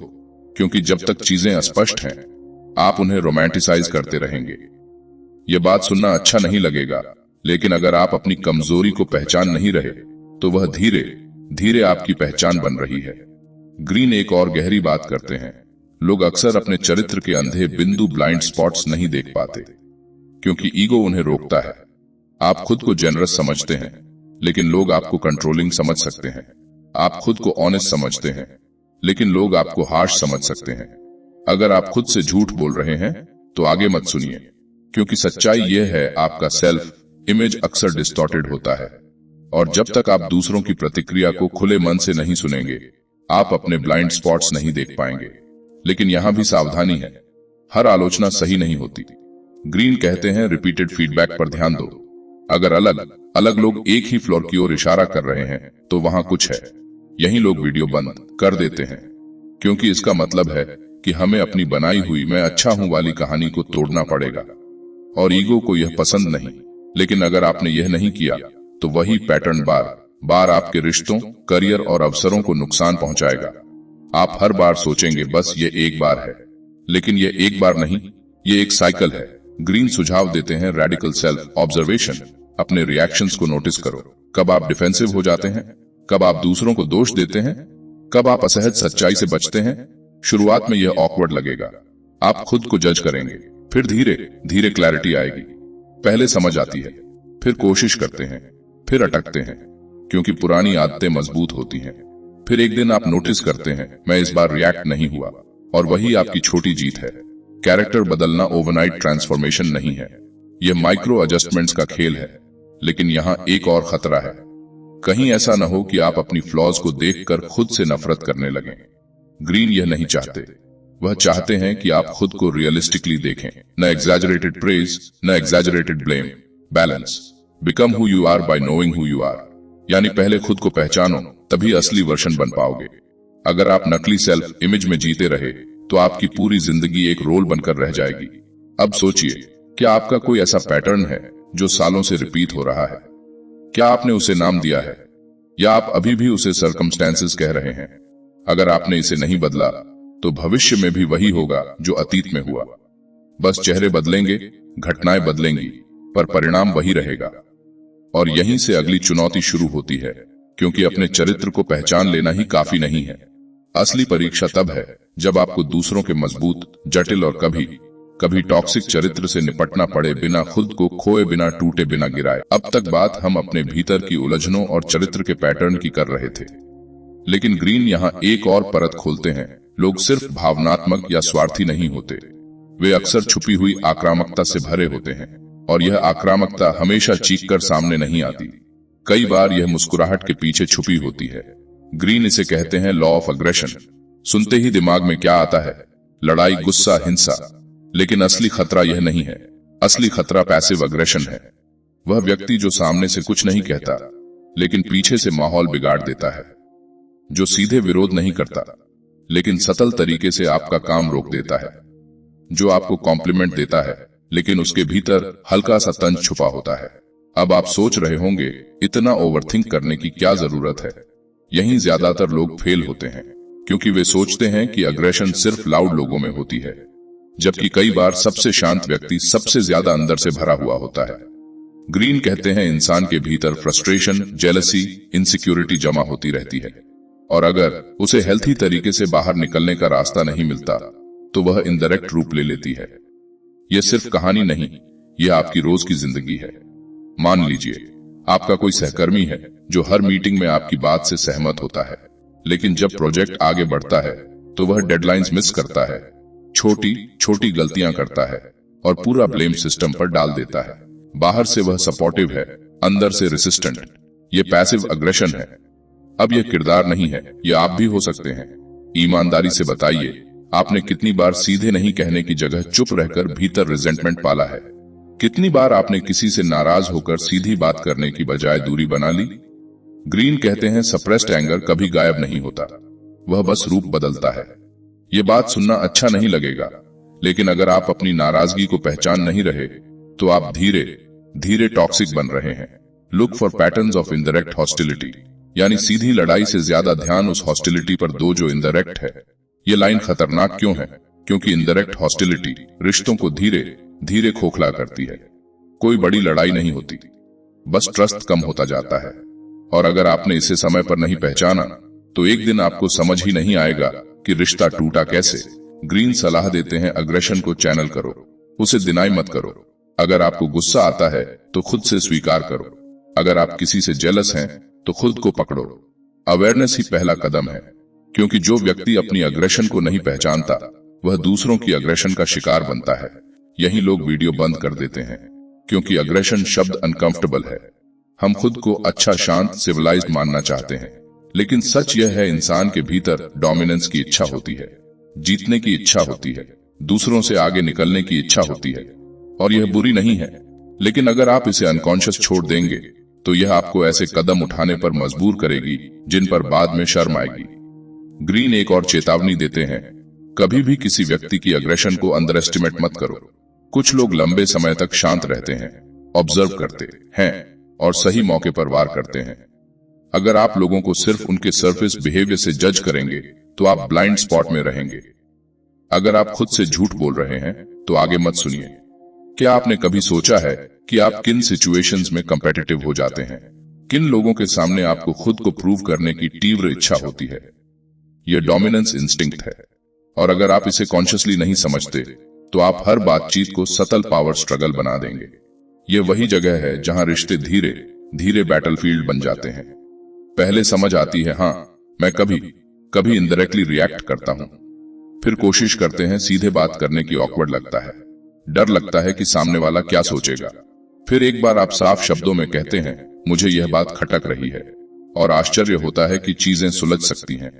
क्योंकि जब तक चीजें अस्पष्ट हैं, आप उन्हें रोमांटिसाइज करते रहेंगे। यह बात सुनना अच्छा नहीं लगेगा, लेकिन अगर आप अपनी कमजोरी को पहचान नहीं रहे, तो वह धीरे धीरे आपकी पहचान बन रही है। ग्रीन एक और गहरी बात करते हैं, लोग अक्सर अपने चरित्र के अंधे बिंदु, ब्लाइंड स्पॉट्स नहीं देख पाते, क्योंकि ईगो उन्हें रोकता है। आप खुद को जेनरस समझते हैं, लेकिन लोग आपको कंट्रोलिंग समझ सकते हैं। आप खुद को ऑनेस्ट समझते हैं, लेकिन लोग आपको हार्श समझ सकते हैं। अगर आप खुद से झूठ बोल रहे हैं तो आगे मत सुनिए, क्योंकि सच्चाई यह है आपका सेल्फ इमेज अक्सर डिस्टॉर्टेड होता है। और जब तक आप दूसरों की प्रतिक्रिया को खुले मन से नहीं सुनेंगे, आप अपने ब्लाइंड स्पॉट्स नहीं देख पाएंगे। लेकिन यहां भी सावधानी है, हर आलोचना सही नहीं होती। ग्रीन कहते हैं रिपीटेड फीडबैक पर ध्यान दो। अगर अलग अलग लोग एक ही फ्लोर की ओर इशारा कर रहे हैं तो वहां कुछ है। यही लोग वीडियो बंद कर देते हैं, क्योंकि इसका मतलब है कि हमें अपनी बनाई हुई मैं अच्छा हूं वाली कहानी को तोड़ना पड़ेगा, और ईगो को यह पसंद नहीं। लेकिन अगर आपने यह नहीं किया तो वही पैटर्न बार बार आपके रिश्तों, करियर और अवसरों को नुकसान पहुंचाएगा। आप हर बार सोचेंगे बस ये एक बार है, लेकिन ये एक बार नहीं, ये एक साइकिल है। ग्रीन सुझाव देते हैं रेडिकल सेल्फ ऑब्जर्वेशन। अपने रिएक्शंस को नोटिस करो। कब आप डिफेंसिव हो जाते हैं, कब आप दूसरों को दोष देते हैं, कब आप असहज सच्चाई से बचते हैं। शुरुआत में यह ऑकवर्ड लगेगा, आप खुद को जज करेंगे, फिर धीरे धीरे क्लैरिटी आएगी। पहले समझ आती है, फिर कोशिश करते हैं, फिर अटकते हैं, क्योंकि पुरानी आदतें मजबूत होती हैं। फिर एक दिन आप नोटिस करते हैं, मैं इस बार रिएक्ट नहीं हुआ, और वही आपकी छोटी जीत है। कैरेक्टर बदलना ओवरनाइट ट्रांसफॉर्मेशन नहीं है, यह माइक्रो एडजस्टमेंट्स का खेल है। लेकिन यहाँ एक और खतरा है, कहीं ऐसा न हो कि आप अपनी फ्लॉज को देखकर खुद से नफरत करने लगें। ग्रीन यह नहीं चाहते, वह चाहते हैं कि आप खुद को रियलिस्टिकली देखें, न एग्जैजरेटेड प्रेज, न exaggerated blame. Balance. Become who you are by knowing who you are, यानी पहले खुद को पहचानो, तभी असली वर्जन बन पाओगे। अगर आप नकली सेल्फ इमेज में जीते रहे तो आपकी पूरी जिंदगी एक रोल बनकर रह जाएगी। अब सोचिए, क्या आपका कोई ऐसा पैटर्न है जो सालों से रिपीट हो रहा है? क्या आपने उसे नाम दिया है, या आप अभी भी उसे सर्कमस्टेंसेस कह रहे हैं? अगर आपने इसे नहीं बदला तो भविष्य में भी वही होगा जो अतीत में हुआ। बस चेहरे बदलेंगे, घटनाएं बदलेंगी, पर परिणाम वही रहेगा। और यहीं से अगली चुनौती शुरू होती है, क्योंकि अपने चरित्र को पहचान लेना ही काफी नहीं है। असली परीक्षा तब है जब आपको दूसरों के मजबूत, जटिल और कभी कभी टॉक्सिक चरित्र से निपटना पड़े, बिना खुद को खोए, बिना टूटे, बिना गिराए। अब तक बात हम अपने भीतर की उलझनों और चरित्र के पैटर्न की कर रहे थे, लेकिन ग्रीन यहाँ एक और परत खोलते हैं। लोग सिर्फ भावनात्मक या स्वार्थी नहीं होते, वे अक्सर छुपी हुई आक्रामकता से भरे होते हैं। और यह आक्रामकता हमेशा चीखकर सामने नहीं आती, कई बार यह मुस्कुराहट के पीछे छुपी होती है। ग्रीन इसे कहते हैं लॉ ऑफ अग्रेशन। सुनते ही दिमाग में क्या आता है? लड़ाई, गुस्सा, हिंसा। लेकिन असली खतरा यह नहीं है। असली खतरा पैसिव अग्रेशन है। वह व्यक्ति जो सामने से कुछ नहीं कहता, लेकिन पीछे से माहौल बिगाड़ देता है, जो सीधे विरोध नहीं करता, लेकिन सतल तरीके से आपका काम रोक देता है, जो आपको कॉम्प्लीमेंट देता है, लेकिन उसके भीतर हल्का सा तंज छुपा होता है। अब आप सोच रहे होंगे, इतना ओवरथिंक करने की क्या जरूरत है? यहीं ज्यादातर लोग फेल होते हैं, क्योंकि वे सोचते हैं कि अग्रेशन सिर्फ लाउड लोगों में होती है, जबकि कई बार सबसे शांत व्यक्ति सबसे ज्यादा अंदर से भरा हुआ होता है। ग्रीन कहते हैं इंसान के भीतर फ्रस्ट्रेशन, जेलसी, इनसिक्योरिटी जमा होती रहती है, और अगर उसे हेल्थी तरीके से बाहर निकलने का रास्ता नहीं मिलता तो वह इनडायरेक्ट रूप ले लेती है। यह सिर्फ कहानी नहीं, यह आपकी रोज की जिंदगी है। मान लीजिए आपका कोई सहकर्मी है जो हर मीटिंग में आपकी बात से सहमत होता है, लेकिन जब प्रोजेक्ट आगे बढ़ता है तो वह डेडलाइंस मिस करता है, छोटी छोटी गलतियां करता है और पूरा ब्लेम सिस्टम पर डाल देता है। बाहर से वह सपोर्टिव है, अंदर से रेसिस्टेंट। यह पैसिव अग्रेशन है। अब यह किरदार नहीं है, यह आप भी हो सकते हैं। ईमानदारी से बताइए, आपने कितनी बार सीधे नहीं कहने की जगह चुप रहकर भीतर रिजेंटमेंट पाला है? कितनी बार आपने किसी से नाराज होकर सीधी बात करने की बजाय दूरी बना ली? ग्रीन कहते हैं सप्रेस्ड एंगर कभी गायब नहीं होता, वह बस रूप बदलता है। यह बात सुनना अच्छा नहीं लगेगा, लेकिन अगर आप अपनी नाराजगी को पहचान नहीं रहे तो आप धीरे धीरे टॉक्सिक बन रहे हैं। Look for patterns of indirect hostility, यानी सीधी लड़ाई से ज्यादा ध्यान उस हॉस्टिलिटी पर दो जो इनडायरेक्ट है। यह लाइन खतरनाक क्यों है? क्योंकि इनडायरेक्ट हॉस्टिलिटी रिश्तों को धीरे धीरे खोखला करती है। कोई बड़ी लड़ाई नहीं होती, बस ट्रस्ट कम होता जाता है। और अगर आपने इसे समय पर नहीं पहचाना तो एक दिन आपको समझ ही नहीं आएगा कि रिश्ता टूटा कैसे। ग्रीन सलाह देते हैं अग्रेशन को चैनल करो, उसे डिनाई मत करो। अगर आपको गुस्सा आता है तो खुद से स्वीकार करो, अगर आप किसी से जेलस हैं तो खुद को पकड़ो। अवेयरनेस ही पहला कदम है, क्योंकि जो व्यक्ति अपनी अग्रेशन को नहीं पहचानता वह दूसरों की अग्रेशन का शिकार बनता है। यही लोग वीडियो बंद कर देते हैं, क्योंकि अग्रेशन शब्द अनकंफर्टेबल है। हम खुद को अच्छा, शांत, सिविलाइज्ड मानना चाहते हैं, लेकिन सच यह है इंसान के भीतर डोमिनेंस की इच्छा होती है, जीतने की इच्छा होती है, दूसरों से आगे निकलने की इच्छा होती है। और यह बुरी नहीं है, लेकिन अगर आप इसे अनकॉन्शियस छोड़ देंगे तो यह आपको ऐसे कदम उठाने पर मजबूर करेगी जिन पर बाद में शर्म आएगी। ग्रीन एक और चेतावनी देते हैं, कभी भी किसी व्यक्ति की अग्रेशन को अंडर एस्टिमेट मत करो। कुछ लोग लंबे समय तक शांत रहते हैं, ऑब्जर्व करते हैं और सही मौके पर वार करते हैं। अगर आप लोगों को सिर्फ उनके सरफेस बिहेवियर से जज करेंगे तो आप ब्लाइंड स्पॉट में रहेंगे। अगर आप खुद से झूठ बोल रहे हैं तो आगे मत सुनिए। क्या आपने कभी सोचा है कि आप किन सिचुएशंस में कंपेटिटिव हो जाते हैं? किन लोगों के सामने आपको खुद को प्रूव करने की तीव्र इच्छा होती है? यह डोमिनेंस इंस्टिंक्ट है, और अगर आप इसे कॉन्शियसली नहीं समझते तो आप हर बातचीत को सटल पावर स्ट्रगल बना देंगे। यह वही जगह है जहां रिश्ते धीरे धीरे बैटलफील्ड बन जाते हैं। पहले समझ आती है, हाँ मैं कभी कभी इनडायरेक्टली रिएक्ट करता हूं, फिर कोशिश करते हैं सीधे बात करने की, ऑकवर्ड लगता है, डर लगता है कि सामने वाला क्या सोचेगा, फिर एक बार आप साफ शब्दों में कहते हैं मुझे यह बात खटक रही है, और आश्चर्य होता है कि चीजें सुलझ सकती हैं।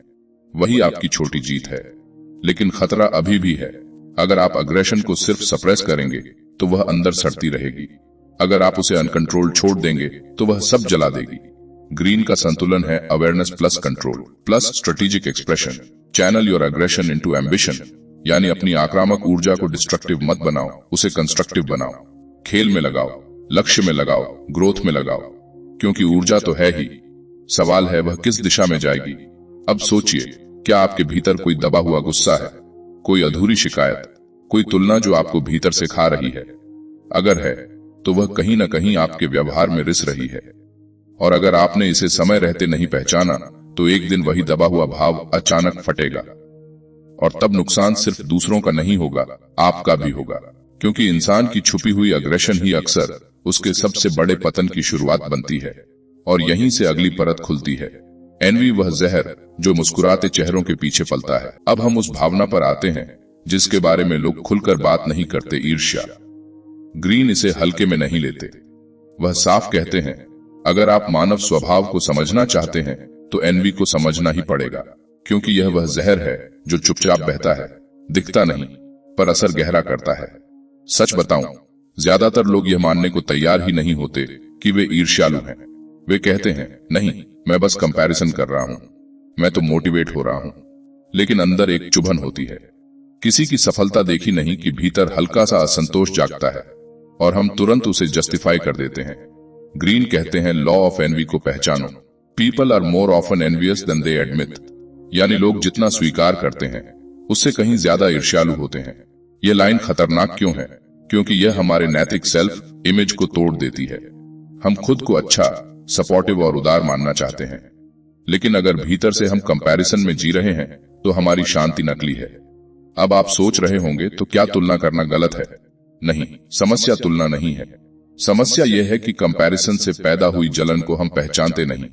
वही आपकी छोटी जीत है, लेकिन खतरा अभी भी है। अगर आप अग्रेशन को सिर्फ सप्रेस करेंगे तो वह अंदर सड़ती रहेगी। अगर आप उसे अनकंट्रोल्ड छोड़ देंगे तो वह सब जला देगी। ग्रीन का संतुलन है awareness plus control plus strategic expression. Channel your aggression into ambition, यानी अपनी आक्रामक ऊर्जा को डिस्ट्रक्टिव मत बनाओ, उसे कंस्ट्रक्टिव बनाओ। खेल में लगाओ, लक्ष्य में लगाओ, ग्रोथ में लगाओ, क्योंकि ऊर्जा तो है ही, सवाल है वह किस दिशा में जाएगी। अब सोचिए, क्या आपके भीतर कोई दबा हुआ गुस्सा है, कोई अधूरी शिकायत, कोई तुलना जो आपको भीतर से खा रही है? अगर है तो वह कहीं ना कहीं आपके व्यवहार में रिस रही है, और अगर आपने इसे समय रहते नहीं पहचाना तो एक दिन वही दबा हुआ भाव अचानक फटेगा, और तब नुकसान सिर्फ दूसरों का नहीं होगा, आपका भी होगा, क्योंकि इंसान की छुपी हुई अग्रेशन ही अक्सर उसके सबसे बड़े पतन की शुरुआत बनती है, और यहीं से अगली परत खुलती है। एनवी वह जहर जो मुस्कुराते चेहरों के पीछे पलता है। अब हम उस भावना पर आते हैं जिसके बारे में लोग खुलकर बात नहीं करते, ईर्ष्या। ग्रीन इसे हल्के में नहीं लेते, वह साफ कहते हैं अगर आप मानव स्वभाव को समझना चाहते हैं तो एनवी को समझना ही पड़ेगा, क्योंकि यह वह जहर है जो चुपचाप बहता है, दिखता नहीं पर असर गहरा करता है। सच बताऊं, ज्यादातर लोग यह मानने को तैयार ही नहीं होते कि वे ईर्ष्यालु हैं। वे कहते हैं नहीं, मैं बस कंपैरिजन कर रहा हूं, मैं तो मोटिवेट हो रहा हूं, लेकिन अंदर एक चुभन होती है। किसी की सफलता देखी नहीं कि भीतर हल्का सा असंतोष जागता है, और हम तुरंत उसे जस्टिफाई कर देते हैं। ग्रीन कहते हैं लॉ ऑफ एनवी को पहचानो। People are more often envious than they admit, यानी लोग जितना स्वीकार करते हैं उससे कहीं ज्यादा ईर्ष्यालु होते हैं। यह लाइन खतरनाक क्यों है? क्योंकि यह हमारे नैतिक सेल्फ इमेज को तोड़ देती है। हम खुद को अच्छा, सपोर्टिव और उदार मानना चाहते हैं, लेकिन अगर भीतर से हम कंपैरिजन में जी रहे हैं तो हमारी शांति नकली है। अब आप सोच रहे होंगे तो क्या तुलना करना गलत है? नहीं, समस्या तुलना नहीं है। समस्या यह है कि कंपैरिजन से पैदा हुई जलन को हम पहचानते नहीं,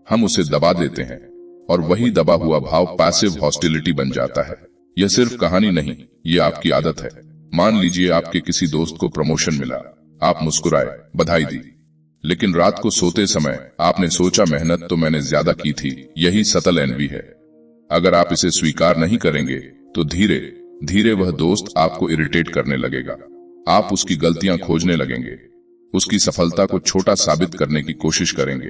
हम उसे दबा देते हैं, और वही दबा हुआ भाव पैसिव हॉस्टिलिटी बन जाता है। यह सिर्फ कहानी नहीं, यह आपकी आदत है। मान लीजिए आपके किसी दोस्त को प्रमोशन मिला, आप मुस्कुराए, बधाई दी, लेकिन रात को सोते समय आपने सोचा मेहनत तो मैंने ज्यादा की थी। यही सटल एनवी है। अगर आप इसे स्वीकार नहीं करेंगे तो धीरे धीरे वह दोस्त आपको इरिटेट करने लगेगा। आप उसकी गलतियां खोजने लगेंगे, उसकी सफलता को छोटा साबित करने की कोशिश करेंगे।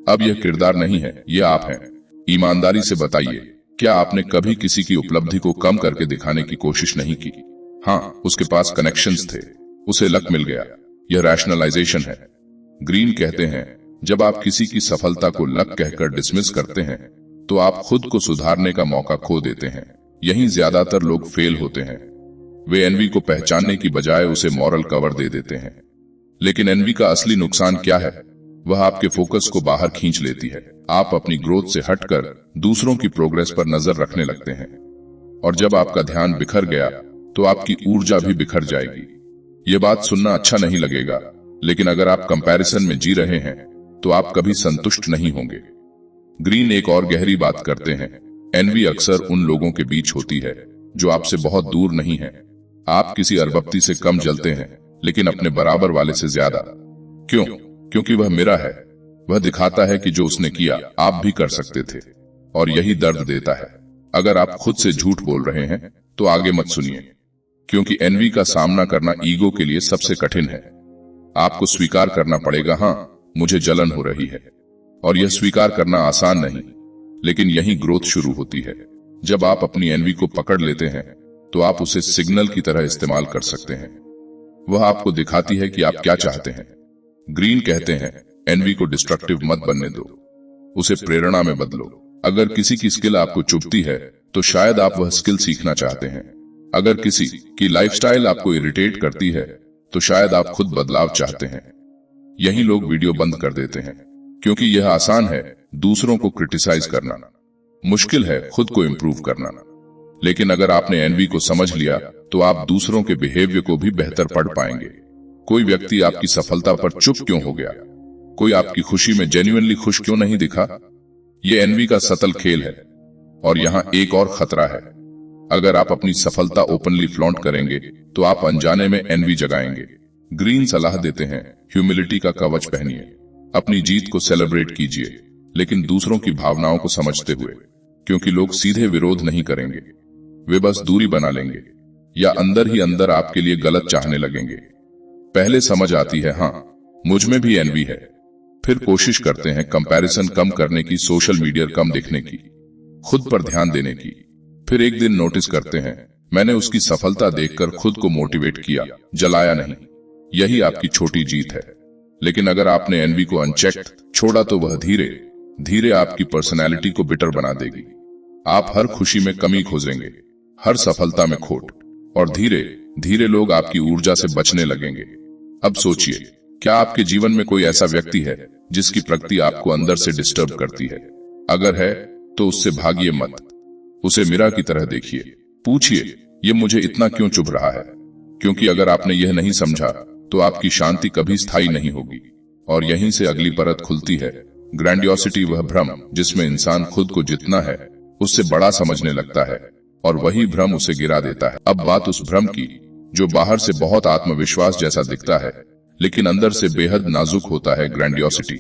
अब यह किरदार नहीं है, यह आप हैं। ईमानदारी से बताइए, क्या आपने कभी किसी की उपलब्धि को कम करके दिखाने की कोशिश नहीं की? हाँ, उसके पास कनेक्शंस थे, उसे लक मिल गया। यह रैशनलाइजेशन है। ग्रीन कहते हैं जब आप किसी की सफलता को लक कहकर डिसमिस करते हैं तो आप खुद को सुधारने का मौका खो देते हैं। यहीं ज्यादातर लोग फेल होते हैं। वे एनवी को पहचानने की बजाय उसे मॉरल कवर दे देते हैं। लेकिन एनवी का असली नुकसान क्या है? वह आपके फोकस को बाहर खींच लेती है। आप अपनी ग्रोथ से हटकर दूसरों की प्रोग्रेस पर नजर रखने लगते हैं, और जब आपका ध्यान बिखर गया तो आपकी ऊर्जा भी बिखर जाएगी। ये बात सुनना अच्छा नहीं लगेगा, लेकिन अगर आप कंपैरिजन में जी रहे हैं तो आप कभी संतुष्ट नहीं होंगे। ग्रीन एक और गहरी बात करते हैं, एनवी अक्सर उन लोगों के बीच होती है जो आपसे बहुत दूर नहीं है। आप किसी अरबपति से कम जलते हैं, लेकिन अपने बराबर वाले से ज्यादा। क्यों? क्योंकि वह मेरा है। वह दिखाता है कि जो उसने किया आप भी कर सकते थे, और यही दर्द देता है। अगर आप खुद से झूठ बोल रहे हैं तो आगे मत सुनिए, क्योंकि एनवी का सामना करना ईगो के लिए सबसे कठिन है। आपको स्वीकार करना पड़ेगा, हाँ मुझे जलन हो रही है, और यह स्वीकार करना आसान नहीं, लेकिन यही ग्रोथ शुरू होती है। जब आप अपनी एनवी को पकड़ लेते हैं तो आप उसे सिग्नल की तरह इस्तेमाल कर सकते हैं। वह आपको दिखाती है कि आप क्या चाहते हैं। ग्रीन कहते हैं, एनवी को डिस्ट्रक्टिव मत बनने दो, उसे प्रेरणा में बदलो। अगर किसी की स्किल आपको चुभती है तो शायद आप वह स्किल सीखना चाहते हैं। अगर किसी की लाइफस्टाइल आपको इरिटेट करती है तो शायद आप खुद बदलाव चाहते हैं। यही लोग वीडियो बंद कर देते हैं, क्योंकि यह आसान है दूसरों को क्रिटिसाइज करना, मुश्किल है खुद को इम्प्रूव करना। लेकिन अगर आपने एनवी को समझ लिया तो आप दूसरों के बिहेवियर को भी बेहतर पढ़ पाएंगे। कोई व्यक्ति आपकी सफलता पर चुप क्यों हो गया? कोई आपकी खुशी में जेन्युइनली खुश क्यों नहीं दिखा? यह एनवी का सतल खेल है। और यहाँ एक और खतरा है, अगर आप अपनी सफलता ओपनली फ्लॉन्ट करेंगे तो आप अनजाने में एनवी जगाएंगे। ग्रीन सलाह देते हैं, ह्यूमिलिटी का कवच पहनिए, अपनी जीत को सेलिब्रेट कीजिए, लेकिन दूसरों की भावनाओं को समझते हुए, क्योंकि लोग सीधे विरोध नहीं करेंगे, वे बस दूरी बना लेंगे या अंदर ही अंदर आपके लिए गलत चाहने लगेंगे। पहले समझ आती है, हाँ मुझ में भी एनवी है, फिर कोशिश करते हैं कंपैरिजन कम करने की, सोशल मीडिया कम देखने की, खुद पर ध्यान देने की। फिर एक दिन नोटिस करते हैं, मैंने उसकी सफलता देखकर खुद को मोटिवेट किया, जलाया नहीं। यही आपकी छोटी जीत है। लेकिन अगर आपने एनवी को अनचेक्ड छोड़ा तो वह धीरे धीरे आपकी पर्सनैलिटी को बिटर बना देगी। आप हर खुशी में कमी खोजेंगे, हर सफलता में खोट, और धीरे धीरे लोग आपकी ऊर्जा से बचने लगेंगे। अब सोचिए, क्या आपके जीवन में कोई ऐसा व्यक्ति है जिसकी प्रकृति आपको अंदर से डिस्टर्ब करती है? अगर है तो उससे भागिए मत, उसे मीरा की तरह देखिए, पूछिए ये मुझे इतना क्यों चुभ रहा है? क्योंकि अगर आपने यह नहीं समझा तो आपकी शांति कभी स्थायी नहीं होगी। और यहीं से अगली परत खुलती है, ग्रैंडियोसिटी, वह भ्रम जिसमें इंसान खुद को जितना है उससे बड़ा समझने लगता है, और वही भ्रम उसे गिरा देता है। अब बात उस भ्रम की जो बाहर से बहुत आत्मविश्वास जैसा दिखता है, लेकिन अंदर से बेहद नाजुक होता है, ग्रैंडियोसिटी।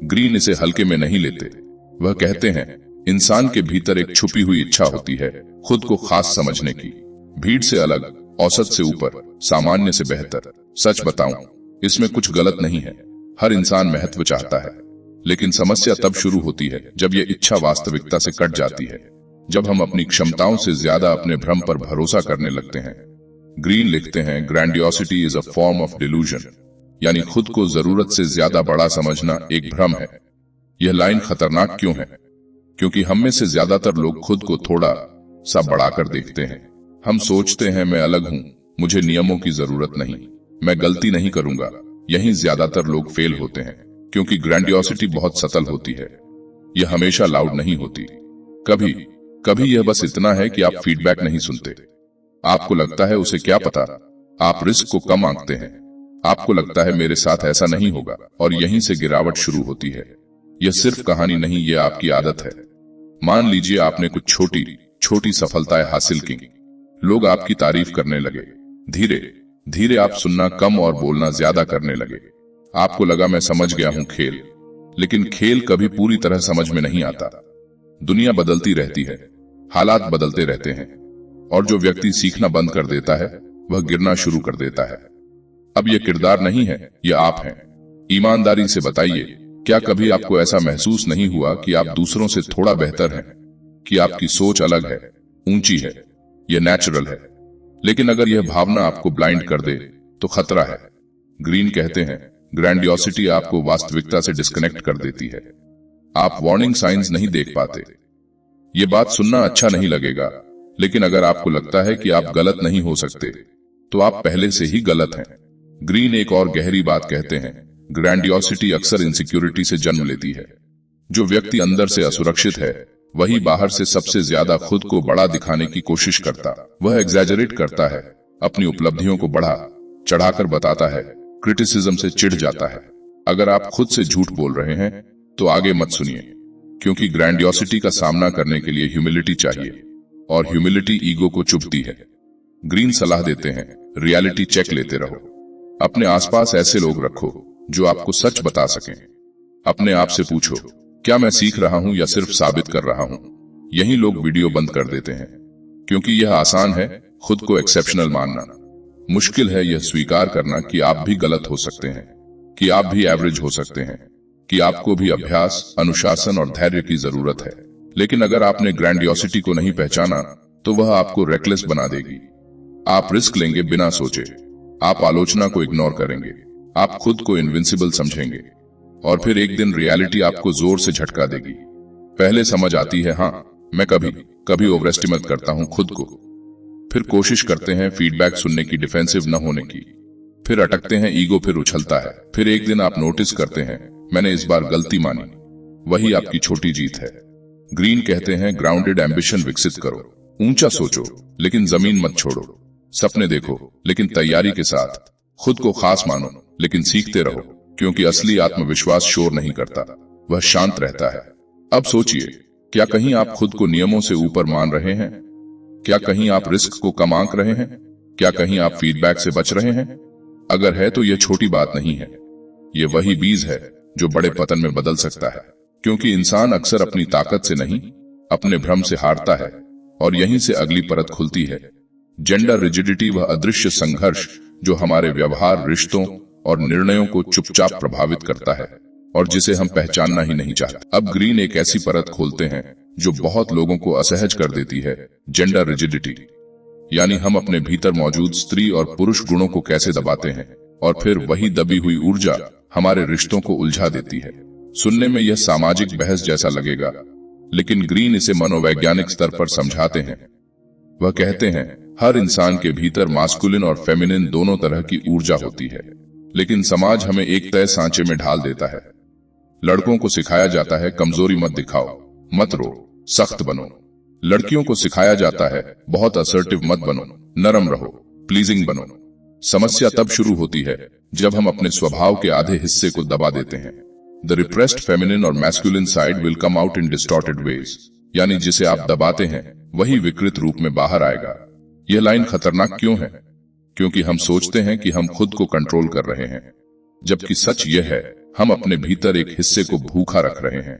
ग्रीन इसे हल्के में नहीं लेते। वह कहते हैं, इंसान के भीतर एक छुपी हुई इच्छा होती है खुद को खास समझने की, भीड़ से अलग, औसत से ऊपर, सामान्य से बेहतर। सच बताऊं, इसमें कुछ गलत नहीं है, हर इंसान महत्व चाहता है। लेकिन समस्या तब शुरू होती है जब यह इच्छा वास्तविकता से कट जाती है, जब हम अपनी क्षमताओं से ज्यादा अपने भ्रम पर भरोसा करने लगते हैं। ग्रीन लिखते हैं, grandiosity is a form of delusion, यानी खुद को जरूरत से ज्यादा बड़ा समझना एक भ्रम है। यह लाइन खतरनाक क्यों है? क्योंकि हम में से ज्यादातर लोग खुद को थोड़ा सा बढ़ाकर देखते हैं। हम सोचते हैं, मैं अलग हूं, मुझे नियमों की जरूरत नहीं, मैं गलती नहीं करूंगा। यहीं ज्यादातर लोग फेल होते हैं, क्योंकि ग्रैंडियोसिटी बहुत सतल होती है। यह हमेशा लाउड नहीं होती। कभी कभी यह बस इतना है कि आप फीडबैक नहीं सुनते। आपको लगता है उसे क्या पता, आप रिस्क को कम आंकते हैं। आपको लगता है मेरे साथ ऐसा नहीं होगा, और यहीं से गिरावट शुरू होती है। यह सिर्फ कहानी नहीं, यह आपकी आदत है। मान लीजिए आपने कुछ छोटी छोटी सफलताएं हासिल की, लोग आपकी तारीफ करने लगे। धीरे धीरे आप सुनना कम और बोलना ज्यादा करने लगे। आपको लगा मैं समझ गया हूं खेल, लेकिन खेल कभी पूरी तरह समझ में नहीं आता। दुनिया बदलती रहती है, हालात बदलते रहते हैं, और जो व्यक्ति सीखना बंद कर देता है वह गिरना शुरू कर देता है। अब यह किरदार नहीं है, यह आप हैं। ईमानदारी से बताइए, क्या कभी आपको ऐसा महसूस नहीं हुआ कि आप दूसरों से थोड़ा बेहतर हैं, कि आपकी सोच अलग है, ऊंची है? यह नेचुरल है। लेकिन अगर यह भावना आपको ब्लाइंड कर दे तो खतरा है। ग्रीन कहते हैं, ग्रैंडियोसिटी आपको वास्तविकता से डिस्कनेक्ट कर देती है। आप वार्निंग साइंस नहीं देख पाते। ये बात सुनना अच्छा नहीं लगेगा, लेकिन अगर आपको लगता है कि आप गलत नहीं हो सकते तो आप पहले से ही गलत हैं। ग्रीन एक और गहरी बात कहते हैं, ग्रैंडियोसिटी अक्सर इनसिक्योरिटी से जन्म लेती है। जो व्यक्ति अंदर से असुरक्षित है वही बाहर से सबसे ज्यादा खुद को बड़ा दिखाने की कोशिश करता। वह एग्जैजरेट करता है, अपनी उपलब्धियों को बढ़ा चढ़ाकर बताता है, क्रिटिसिज्म से चिढ़ जाता है, अगर आप खुद से झूठ बोल रहे हैं तो आगे मत सुनिए, क्योंकि ग्रैंडियोसिटी का सामना करने के लिए ह्यूमिलिटी चाहिए, और ह्यूमिलिटी ईगो को चुभती है। ग्रीन सलाह देते हैं, रियलिटी चेक लेते रहो। अपने आसपास ऐसे लोग रखो जो आपको सच बता सकें। अपने आप से पूछो, क्या मैं सीख रहा हूं या सिर्फ साबित कर रहा हूं? यही लोग वीडियो बंद कर देते हैं, क्योंकि यह आसान है खुद को एक्सेप्शनल मानना। मुश्किल है यह स्वीकार करना कि आप भी गलत हो सकते हैं, कि आप भी एवरेज हो सकते हैं, कि आपको भी अभ्यास, अनुशासन और धैर्य की जरूरत है। लेकिन अगर आपने ग्रैंडियोसिटी को नहीं पहचाना तो वह आपको रेकलेस बना देगी। आप रिस्क लेंगे बिना सोचे, आप आलोचना को इग्नोर करेंगे, आप खुद को इनविंसिबल समझेंगे, और फिर एक दिन रियलिटी आपको जोर से झटका देगी। पहले समझ आती है, हाँ मैं कभी कभी ओवर एस्टिमेट करता हूं खुद को। फिर कोशिश करते हैं फीडबैक सुनने की, डिफेंसिव न होने की। फिर अटकते हैं, ईगो फिर उछलता है। फिर एक दिन आप नोटिस करते हैं, मैंने इस बार गलती मानी। वही आपकी छोटी जीत है। ग्रीन कहते हैं, ग्राउंडेड एम्बिशन विकसित करो। ऊंचा सोचो लेकिन जमीन मत छोड़ो। सपने देखो लेकिन तैयारी के साथ। खुद को खास मानो लेकिन सीखते रहो, क्योंकि असली आत्मविश्वास शोर नहीं करता, वह शांत रहता है। अब सोचिए, क्या कहीं आप खुद को नियमों से ऊपर मान रहे हैं? क्या कहीं आप रिस्क को कम आंक रहे हैं? क्या कहीं आप फीडबैक से बच रहे हैं? अगर है तो यह छोटी बात नहीं है, यह वही बीज है जो बड़े पतन में बदल सकता है। क्योंकि इंसान अक्सर अपनी ताकत से नहीं, अपने भ्रम से हारता है, और यहीं से अगली परत खुलती है। जेंडर रिजिडिटी, वह अदृश्य संघर्ष जो हमारे व्यवहार, रिश्तों और निर्णयों को चुपचाप प्रभावित करता है, और जिसे हम पहचानना ही नहीं चाहते। अब ग्रीन एक ऐसी परत खोलते हैं जो बहुत लोगों को असहज कर देती है, जेंडर रिजिडिटी। यानी हम अपने भीतर मौजूद स्त्री और पुरुष गुणों को कैसे दबाते हैं, और फिर वही दबी हुई ऊर्जा हमारे रिश्तों को उलझा देती है। सुनने में यह सामाजिक बहस जैसा लगेगा, लेकिन ग्रीन इसे मनोवैज्ञानिक स्तर पर समझाते हैं। वह कहते हैं, हर इंसान के भीतर मास्कुलिन और फेमिनिन दोनों तरह की ऊर्जा होती है, लेकिन समाज हमें एक तय सांचे में ढाल देता है। लड़कों को सिखाया जाता है, कमजोरी मत दिखाओ, मत रो, सख्त बनो। लड़कियों को सिखाया जाता है, बहुत असर्टिव मत बनो, नरम रहो, प्लीजिंग बनो। समस्या तब शुरू होती है जब हम अपने स्वभाव के आधे हिस्से को दबा देते हैं। द रिप्रेस्ड फेमिनिन और masculine side will come out in distorted ways. यानी जिसे आप दबाते हैं वही विकृत रूप में बाहर आएगा। यह लाइन खतरनाक क्यों है? क्योंकि हम सोचते हैं कि हम खुद को कंट्रोल कर रहे हैं, जबकि सच यह है हम अपने भीतर एक हिस्से को भूखा रख रहे हैं।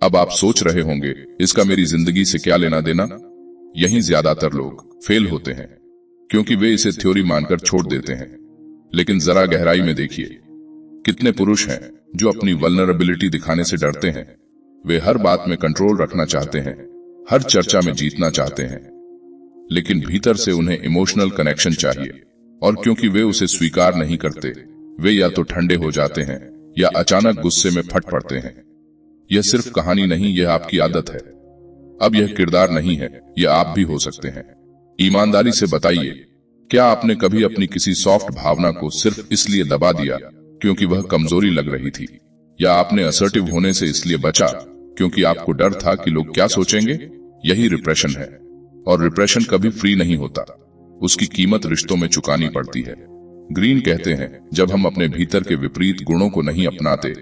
अब आप सोच रहे होंगे, इसका मेरी जिंदगी से क्या लेना देना? यहीं ज्यादातर लोग फेल होते हैं, क्योंकि वे इसे थ्योरी मानकर छोड़ देते हैं। लेकिन जरा गहराई में देखिए, कितने पुरुष हैं जो अपनी वल्नरेबिलिटी दिखाने से डरते हैं। वे हर बात में कंट्रोल रखना चाहते हैं, हर चर्चा में जीतना चाहते हैं, लेकिन भीतर से उन्हें इमोशनल कनेक्शन चाहिए, और क्योंकि वे उसे स्वीकार नहीं करते, वे या तो ठंडे हो जाते हैं या अचानक गुस्से में फट पड़ते हैं। यह सिर्फ कहानी नहीं, यह आपकी आदत है। अब यह किरदार नहीं है, यह आप भी हो सकते हैं। ईमानदारी से बताइए, क्या आपने कभी अपनी किसी सॉफ्ट भावना को सिर्फ इसलिए दबा दिया क्योंकि वह कमजोरी लग रही थी? या आपने असर्टिव होने से इसलिए बचा क्योंकि आपको डर था कि लोग क्या सोचेंगे? यही रिप्रेशन है, और रिप्रेशन कभी फ्री नहीं होता, उसकी कीमत रिश्तों में चुकानी पड़ती है। ग्रीन कहते हैं, जब हम अपने भीतर के विपरीत गुणों को नहीं अपनाते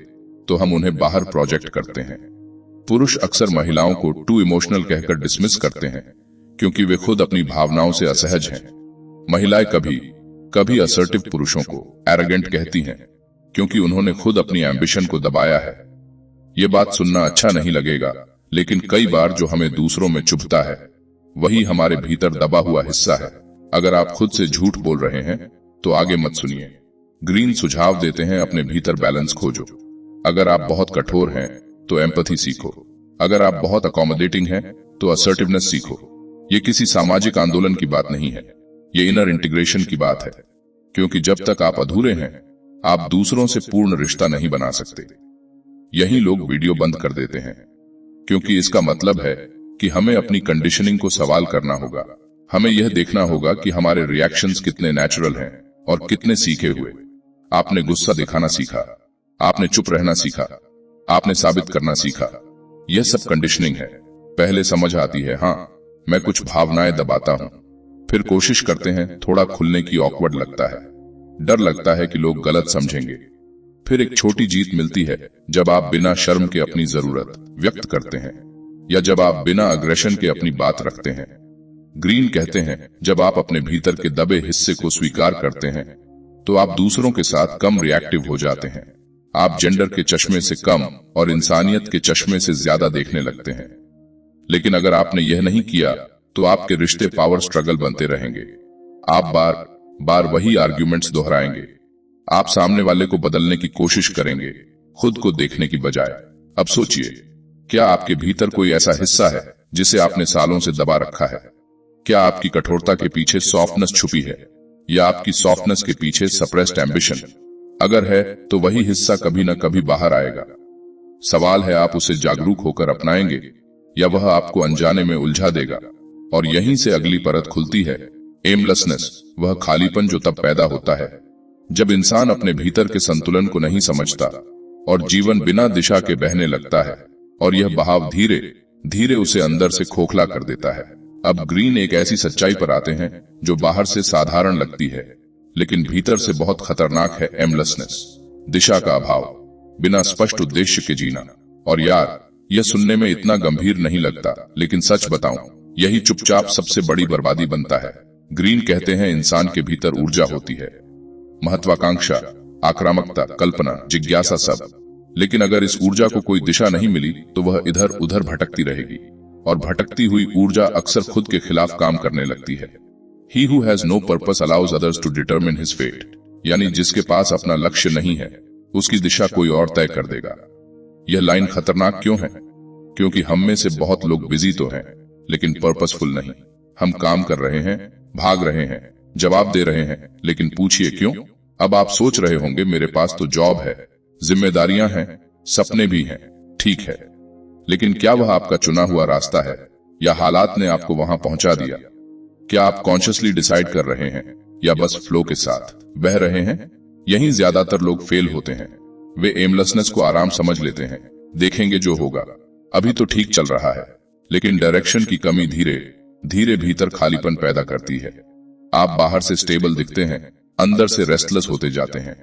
तो हम उन्हें बाहर प्रोजेक्ट करते हैं। पुरुष अक्सर महिलाओं को टू इमोशनल कहकर डिसमिस करते हैं क्योंकि वे खुद अपनी भावनाओं से असहज हैं। महिलाएं कभी असर्टिव पुरुषों को एरोगेंट कहती हैं क्योंकि उन्होंने खुद अपनी एम्बिशन को दबाया है। ये बात सुनना अच्छा नहीं लगेगा, लेकिन कई बार जो हमें दूसरों में चुभता है वही हमारे भीतर दबा हुआ हिस्सा है। अगर आप खुद से झूठ बोल रहे हैं तो आगे मत सुनिए। ग्रीन सुझाव देते हैं, अपने भीतर बैलेंस खोजो। अगर आप बहुत कठोर हैं तो एम्पैथी सीखो। अगर आप बहुत अकोमोडेटिंग हैं तो असर्टिवनेस सीखो। ये किसी सामाजिक आंदोलन की बात नहीं है, ये इनर इंटीग्रेशन की बात है। क्योंकि जब तक आप अधूरे हैं, आप दूसरों से पूर्ण रिश्ता नहीं बना सकते। यही लोग वीडियो बंद कर देते हैं, क्योंकि इसका मतलब है कि हमें अपनी कंडीशनिंग को सवाल करना होगा। हमें यह देखना होगा कि हमारे रिएक्शंस कितने नेचुरल हैं और कितने सीखे हुए। आपने गुस्सा दिखाना सीखा, आपने चुप रहना सीखा, आपने साबित करना सीखा। यह सब कंडीशनिंग है। पहले समझ आती है, हाँ मैं कुछ भावनाएं दबाता हूं। फिर कोशिश करते हैं, थोड़ा खुलने की, ऑकवर्ड लगता है, डर लगता है कि लोग गलत समझेंगे। फिर एक छोटी जीत मिलती है जब आप बिना शर्म के अपनी जरूरत व्यक्त करते हैं, या जब आप बिना अग्रेशन के अपनी बात रखते हैं। ग्रीन कहते हैं जब आप अपने भीतर के दबे हिस्से को स्वीकार करते हैं तो आप दूसरों के साथ कम रिएक्टिव हो जाते हैं। आप जेंडर के चश्मे से कम और इंसानियत के चश्मे से ज्यादा देखने लगते हैं। लेकिन अगर आपने यह नहीं किया तो आपके रिश्ते पावर स्ट्रगल बनते रहेंगे। आप बार बार वही आर्ग्यूमेंट्स दोहराएंगे। आप सामने वाले को बदलने की कोशिश करेंगे, खुद को देखने की बजाय। अब सोचिए, क्या आपके भीतर कोई ऐसा हिस्सा है जिसे आपने सालों से दबा रखा है? क्या आपकी कठोरता के पीछे सॉफ्टनेस छुपी है, या आपकी सॉफ्टनेस के पीछे सप्रेस्ड एम्बिशन? अगर है तो वही हिस्सा कभी न कभी बाहर आएगा। सवाल है, आप उसे जागरूक होकर अपनाएंगे या वह आपको अनजाने में उलझा देगा? और यहीं से अगली परत खुलती है, एमलेसनेस, वह खालीपन जो तब पैदा होता है जब इंसान अपने भीतर के संतुलन को नहीं समझता और जीवन बिना दिशा के बहने लगता है, और यह बहाव धीरे धीरे उसे अंदर से खोखला कर देता है। अब ग्रीन एक ऐसी सच्चाई पर आते हैं जो बाहर से साधारण लगती है लेकिन भीतर से बहुत खतरनाक है, एमलेसनेस, दिशा का अभाव, बिना स्पष्ट उद्देश्य के जीना। और यार, यह सुनने में इतना गंभीर नहीं लगता, लेकिन सच बताऊं, यही चुपचाप सबसे बड़ी बर्बादी बनता है। ग्रीन कहते हैं इंसान के भीतर ऊर्जा होती है, महत्वाकांक्षा, आक्रामकता, कल्पना, जिज्ञासा, सब। लेकिन अगर इस ऊर्जा को कोई दिशा नहीं मिली तो वह इधर उधर भटकती रहेगी, और भटकती हुई ऊर्जा अक्सर खुद के खिलाफ काम करने लगती है। He who has no purpose allows others to determine his fate, यानी जिसके पास अपना लक्ष्य नहीं है उसकी दिशा कोई और तय कर देगा। यह लाइन खतरनाक क्यों है? क्योंकि हम में से बहुत लोग बिजी तो हैं लेकिन पर्पसफुल नहीं। हम काम कर रहे हैं, भाग रहे हैं, जवाब दे रहे हैं, लेकिन पूछिए क्यों? अब आप सोच रहे होंगे, मेरे पास तो जॉब है, जिम्मेदारियां हैं, सपने भी हैं। ठीक है, लेकिन क्या वह आपका चुना हुआ रास्ता है या हालात ने आपको वहां पहुंचा दिया? क्या आप कॉन्शियसली डिसाइड कर रहे हैं या बस फ्लो के साथ बह रहे हैं? यहीं ज्यादातर लोग फेल होते हैं। वे एमलेसनेस को आराम समझ लेते हैं, देखेंगे जो होगा, अभी तो ठीक चल रहा है। लेकिन डायरेक्शन की कमी धीरे धीरे भीतर खालीपन पैदा करती है। आप बाहर से स्टेबल दिखते हैं, अंदर से रेस्टलेस होते जाते हैं।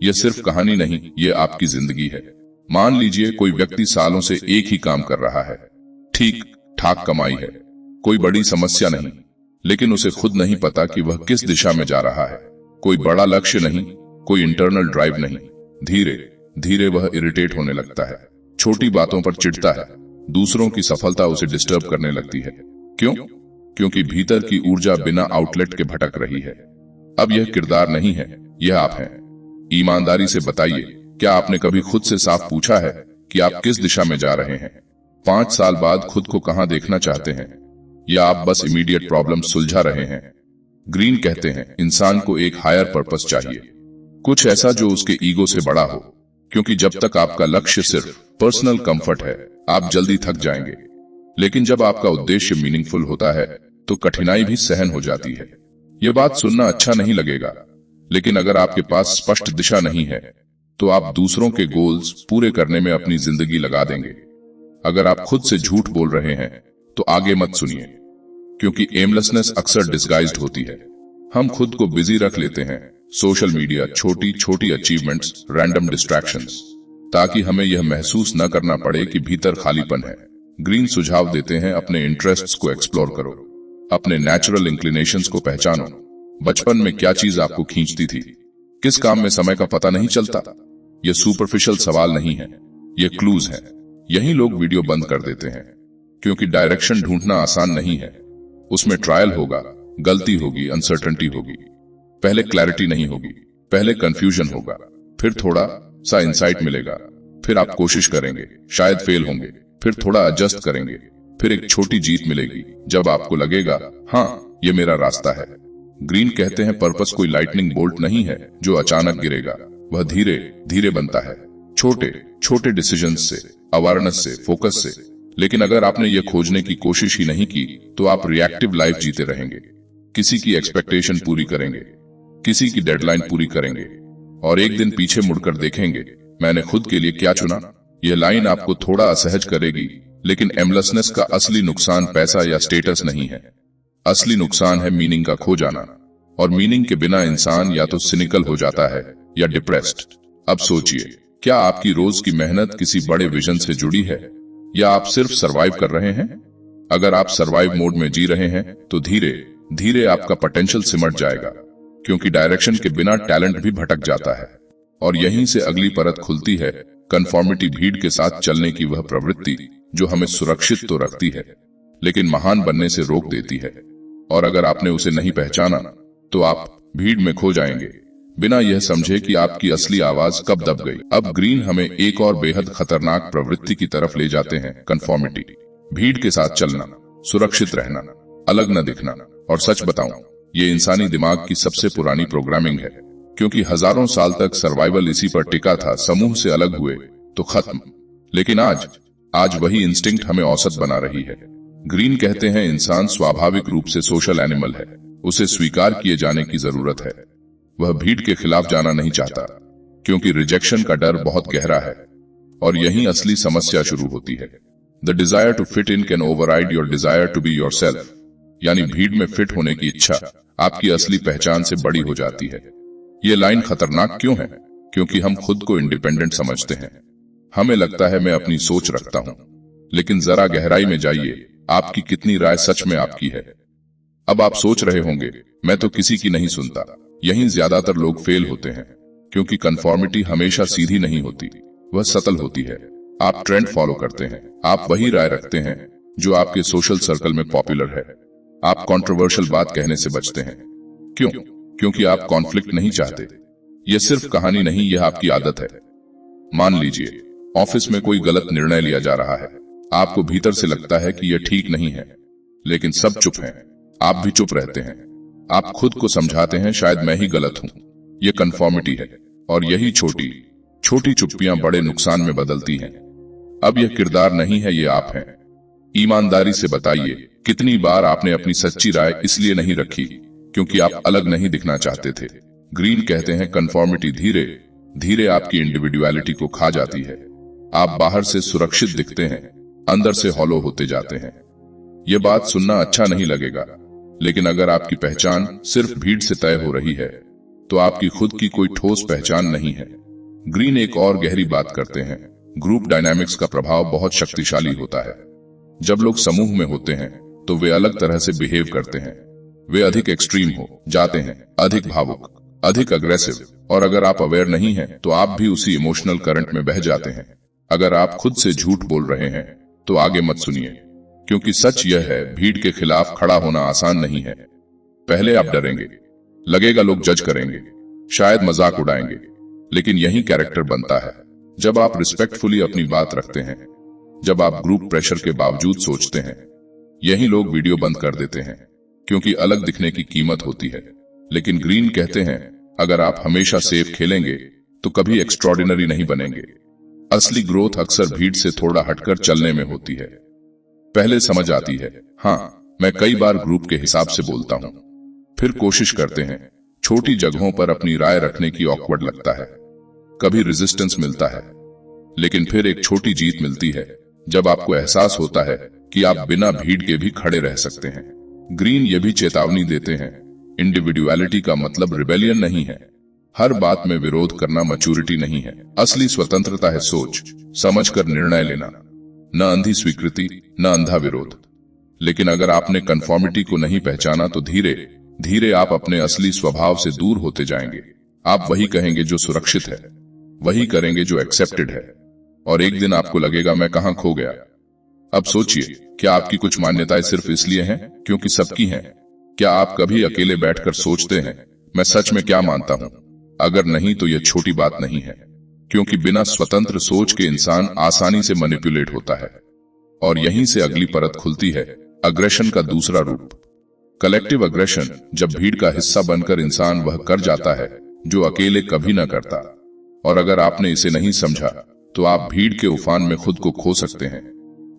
यह सिर्फ कहानी नहीं, यह आपकी जिंदगी है। मान लीजिए कोई व्यक्ति सालों से एक ही काम कर रहा है, ठीक ठाक कमाई है, कोई बड़ी समस्या नहीं, लेकिन उसे खुद नहीं पता कि वह किस दिशा में जा रहा है। कोई बड़ा लक्ष्य नहीं, कोई इंटरनल ड्राइव नहीं। धीरे धीरे वह इरिटेट होने लगता है, छोटी बातों पर चिढ़ता है, दूसरों की सफलता उसे डिस्टर्ब करने लगती है। क्यों? क्योंकि भीतर की ऊर्जा बिना आउटलेट के भटक रही है। अब यह किरदार नहीं है, यह आप हैं। ईमानदारी से बताइए, क्या आपने कभी खुद से साफ पूछा है कि आप किस दिशा में जा रहे हैं? 5 साल बाद खुद को कहां देखना चाहते हैं? या आप बस इमीडिएट प्रॉब्लम सुलझा रहे हैं? ग्रीन कहते हैं इंसान को एक हायर पर्पस चाहिए, कुछ ऐसा जो उसके ईगो से बड़ा हो, क्योंकि जब तक आपका लक्ष्य सिर्फ पर्सनल कंफर्ट है आप जल्दी थक जाएंगे। लेकिन जब आपका उद्देश्य मीनिंगफुल होता है तो कठिनाई भी सहन हो जाती है। यह बात सुनना अच्छा नहीं लगेगा, लेकिन अगर आपके पास स्पष्ट दिशा नहीं है तो आप दूसरों के गोल्स पूरे करने में अपनी जिंदगी लगा देंगे। अगर आप खुद से झूठ बोल रहे हैं तो आगे मत सुनिए, क्योंकि एमलेसनेस अक्सर डिस्गाइज्ड होती है। हम खुद को बिजी रख लेते हैं, सोशल मीडिया, छोटी छोटी अचीवमेंट्स, रैंडम डिस्ट्रैक्शंस, ताकि हमें यह महसूस न करना पड़े कि भीतर खालीपन है। ग्रीन सुझाव देते हैं अपने इंटरेस्ट्स को एक्सप्लोर करो, अपने नेचुरल इंक्लिनेशंस को पहचानो। बचपन में क्या चीज आपको खींचती थी? किस काम में समय का पता नहीं चलता? यह सुपरफिशियल सवाल नहीं है, ये क्लूज हैं। यही लोग वीडियो बंद कर देते हैं, क्योंकि डायरेक्शन ढूंढना आसान नहीं है। उसमें ट्रायल होगा, गलती होगी, अनसर्टेनिटी होगी। पहले क्लैरिटी नहीं होगी, पहले कंफ्यूजन होगा, फिर थोड़ा सा इंसाइट मिलेगा, फिर आप कोशिश करेंगे, शायद फेल होंगे, फिर थोड़ा एडजस्ट करेंगे, फिर एक छोटी जीत मिलेगी जब आपको लगेगा हाँ ये मेरा रास्ता है। ग्रीन कहते हैं पर्पस कोई लाइटनिंग बोल्ट नहीं है जो अचानक गिरेगा, वह धीरे धीरे बनता है, छोटे छोटे डिसीजंस से, अवेयरनेस से, फोकस से। लेकिन अगर आपने यह खोजने की कोशिश ही नहीं की तो आप रिएक्टिव लाइफ जीते रहेंगे। किसी की एक्सपेक्टेशन पूरी करेंगे, किसी की डेडलाइन पूरी करेंगे, और एक दिन पीछे मुड़कर देखेंगे मैंने खुद के लिए क्या चुना। यह लाइन आपको थोड़ा असहज करेगी, लेकिन एमलेसनेस का असली नुकसान पैसा या स्टेटस नहीं है। असली नुकसान है मीनिंग का खो जाना, और मीनिंग के बिना इंसान या तो सिनिकल हो जाता है या डिप्रेस्ड। अब सोचिए, क्या आपकी रोज की मेहनत किसी बड़े विजन से जुड़ी है या आप सिर्फ सरवाइव कर रहे हैं? अगर आप सरवाइव मोड में जी रहे हैं तो धीरे धीरे आपका पोटेंशियल सिमट जाएगा, क्योंकि डायरेक्शन के बिना टैलेंट भी भटक जाता है। और यहीं से अगली परत खुलती है, कन्फॉर्मिटी, भीड़ के साथ चलने की वह प्रवृत्ति जो हमें सुरक्षित तो रखती है लेकिन महान बनने से रोक देती है। और अगर आपने उसे नहीं पहचाना तो आप भीड़ में खो जाएंगे बिना यह समझे कि आपकी असली आवाज कब दब गई। अब ग्रीन हमें एक और बेहद खतरनाक प्रवृत्ति की तरफ ले जाते हैं, कन्फॉर्मिटी, भीड़ के साथ चलना, सुरक्षित रहना, अलग न दिखना। और सच बताऊं, ये इंसानी दिमाग की सबसे पुरानी प्रोग्रामिंग है, क्योंकि हजारों साल तक सर्वाइवल इसी पर टिका था, समूह से अलग हुए तो खत्म। लेकिन आज वही इंस्टिंक्ट हमें औसत बना रही है। ग्रीन कहते हैं इंसान स्वाभाविक रूप से सोशल एनिमल है, उसे स्वीकार किए जाने की जरूरत है। वह भीड़ के खिलाफ जाना नहीं चाहता, क्योंकि रिजेक्शन का डर बहुत गहरा है। और यहीं असली समस्या शुरू होती है। The desire to fit in can override your desire to be yourself, यानी भीड़ में फिट होने की इच्छा आपकी असली पहचान से बड़ी हो जाती है। ये लाइन खतरनाक क्यों है? क्योंकि हम खुद को इंडिपेंडेंट समझते हैं। हमें लगता है मैं अपनी सोच रखता हूं, लेकिन जरा गहराई में जाइए, आपकी कितनी राय सच में आपकी है? अब आप सोच रहे होंगे, मैं तो किसी की नहीं सुनता। यहीं ज्यादातर लोग फेल होते हैं, क्योंकि कन्फॉर्मिटी हमेशा सीधी नहीं होती, वह सतल होती है। आप ट्रेंड फॉलो करते हैं, आप वही राय रखते हैं जो आपके सोशल सर्कल में पॉपुलर है। आप कंट्रोवर्शियल बात कहने से बचते हैं। क्यों? क्योंकि आप कॉन्फ्लिक्ट नहीं चाहते। यह सिर्फ कहानी नहीं, यह आपकी आदत है। मान लीजिए ऑफिस में कोई गलत निर्णय लिया जा रहा है, आपको भीतर से लगता है कि यह ठीक नहीं है, लेकिन सब चुप हैं, आप भी चुप रहते हैं। आप खुद को समझाते हैं, शायद मैं ही गलत हूं। यह कन्फॉर्मिटी है, और यही छोटी छोटी चुप्पियां बड़े नुकसान में बदलती हैं। अब यह किरदार नहीं है, ये आप हैं। ईमानदारी से बताइए, कितनी बार आपने अपनी सच्ची राय इसलिए नहीं रखी क्योंकि आप अलग नहीं दिखना चाहते थे? ग्रीन कहते हैं कन्फॉर्मिटी धीरे धीरे आपकी इंडिविडुअलिटी को खा जाती है। आप बाहर से सुरक्षित दिखते हैं, अंदर से हॉलो होते जाते हैं। यह बात सुनना अच्छा नहीं लगेगा, लेकिन अगर आपकी पहचान सिर्फ भीड़ से तय हो रही है तो आपकी खुद की कोई ठोस पहचान नहीं है। ग्रीन एक और गहरी बात करते हैं, ग्रुप डायनामिक्स का प्रभाव बहुत शक्तिशाली होता है। जब लोग समूह में होते हैं तो वे अलग तरह से बिहेव करते हैं। वे अधिक एक्सट्रीम हो जाते हैं, अधिक भावुक, अधिक अग्रेसिव। और अगर आप अवेयर नहीं हैं तो आप भी उसी इमोशनल करंट में बह जाते हैं। अगर आप खुद से झूठ बोल रहे हैं तो आगे मत सुनिए, क्योंकि सच यह है, भीड़ के खिलाफ खड़ा होना आसान नहीं है। पहले आप डरेंगे, लगेगा लोग जज करेंगे, शायद मजाक उड़ाएंगे, लेकिन यही कैरेक्टर बनता है। जब आप रिस्पेक्टफुली अपनी बात रखते हैं, जब आप ग्रुप प्रेशर के बावजूद सोचते हैं, यही लोग वीडियो बंद कर देते हैं, क्योंकि अलग दिखने की कीमत होती है। लेकिन ग्रीन कहते हैं, अगर आप हमेशा सेफ खेलेंगे तो कभी एक्स्ट्रॉर्डिनरी नहीं बनेंगे। असली ग्रोथ अक्सर भीड़ से थोड़ा हटकर चलने में होती है। पहले समझ आती है, हाँ मैं कई बार ग्रुप के हिसाब से बोलता हूं, फिर कोशिश करते हैं, छोटी जगहों पर अपनी राय रखने की ऑकवर्ड लगता है, कभी रेजिस्टेंस मिलता है, लेकिन फिर एक छोटी जीत मिलती है जब आपको एहसास होता है कि आप बिना भीड़ के भी खड़े रह सकते हैं। ग्रीन ये भी चेतावनी देते हैं, इंडिविडुअलिटी का मतलब रिबेलियन नहीं है, हर बात में विरोध करना मैच्योरिटी नहीं है। असली स्वतंत्रता है सोच समझकर निर्णय लेना, न अंधी स्वीकृति, न अंधा विरोध। लेकिन अगर आपने कन्फॉर्मिटी को नहीं पहचाना तो धीरे धीरे आप अपने असली स्वभाव से दूर होते जाएंगे। आप वही कहेंगे जो सुरक्षित है, वही करेंगे जो एक्सेप्टेड है, और एक दिन आपको लगेगा मैं कहां खो गया। अब सोचिए, क्या आपकी कुछ मान्यताएं सिर्फ इसलिए हैं क्योंकि सबकी हैं? क्या आप कभी अकेले बैठकर सोचते हैं, मैं सच में क्या मानता हूं? अगर नहीं तो यह छोटी बात नहीं है, क्योंकि बिना स्वतंत्र सोच के इंसान आसानी से मैनिपुलेट होता है। और यहीं से अगली परत खुलती है, अग्रेशन का दूसरा रूप, कलेक्टिव अग्रेशन। जब भीड़ का हिस्सा बनकर इंसान वह कर जाता है जो अकेले कभी न करता। और अगर आपने इसे नहीं समझा तो आप भीड़ के उफान में खुद को खो सकते हैं,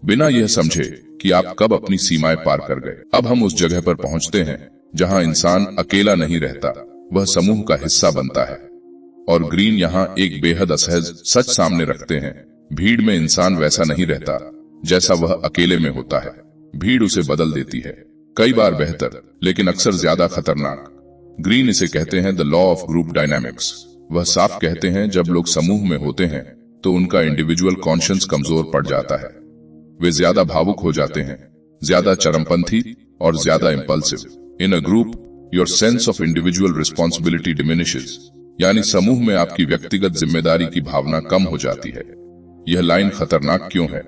बिना यह समझे कि आप कब अपनी सीमाएं पार कर गए। अब हम उस जगह पर पहुंचते हैं जहां इंसान अकेला नहीं रहता, वह समूह का हिस्सा बनता है। और ग्रीन यहां एक बेहद असहज सच सामने रखते हैं, भीड़ में इंसान वैसा नहीं रहता जैसा वह अकेले में होता है। भीड़ उसे बदल देती है, कई बार बेहतर, लेकिन अक्सर ज्यादा खतरनाक। ग्रीन इसे कहते हैं the law of group dynamics. वह साफ कहते हैं जब लोग समूह में होते हैं तो उनका इंडिविजुअल कॉन्शियस कमजोर पड़ जाता है। वे ज्यादा भावुक हो जाते हैं, ज्यादा चरमपंथी और ज्यादा impulsive. In a group your sense of individual responsibility diminishes, यानी समूह में आपकी व्यक्तिगत जिम्मेदारी की भावना कम हो जाती है। यह लाइन खतरनाक क्यों है?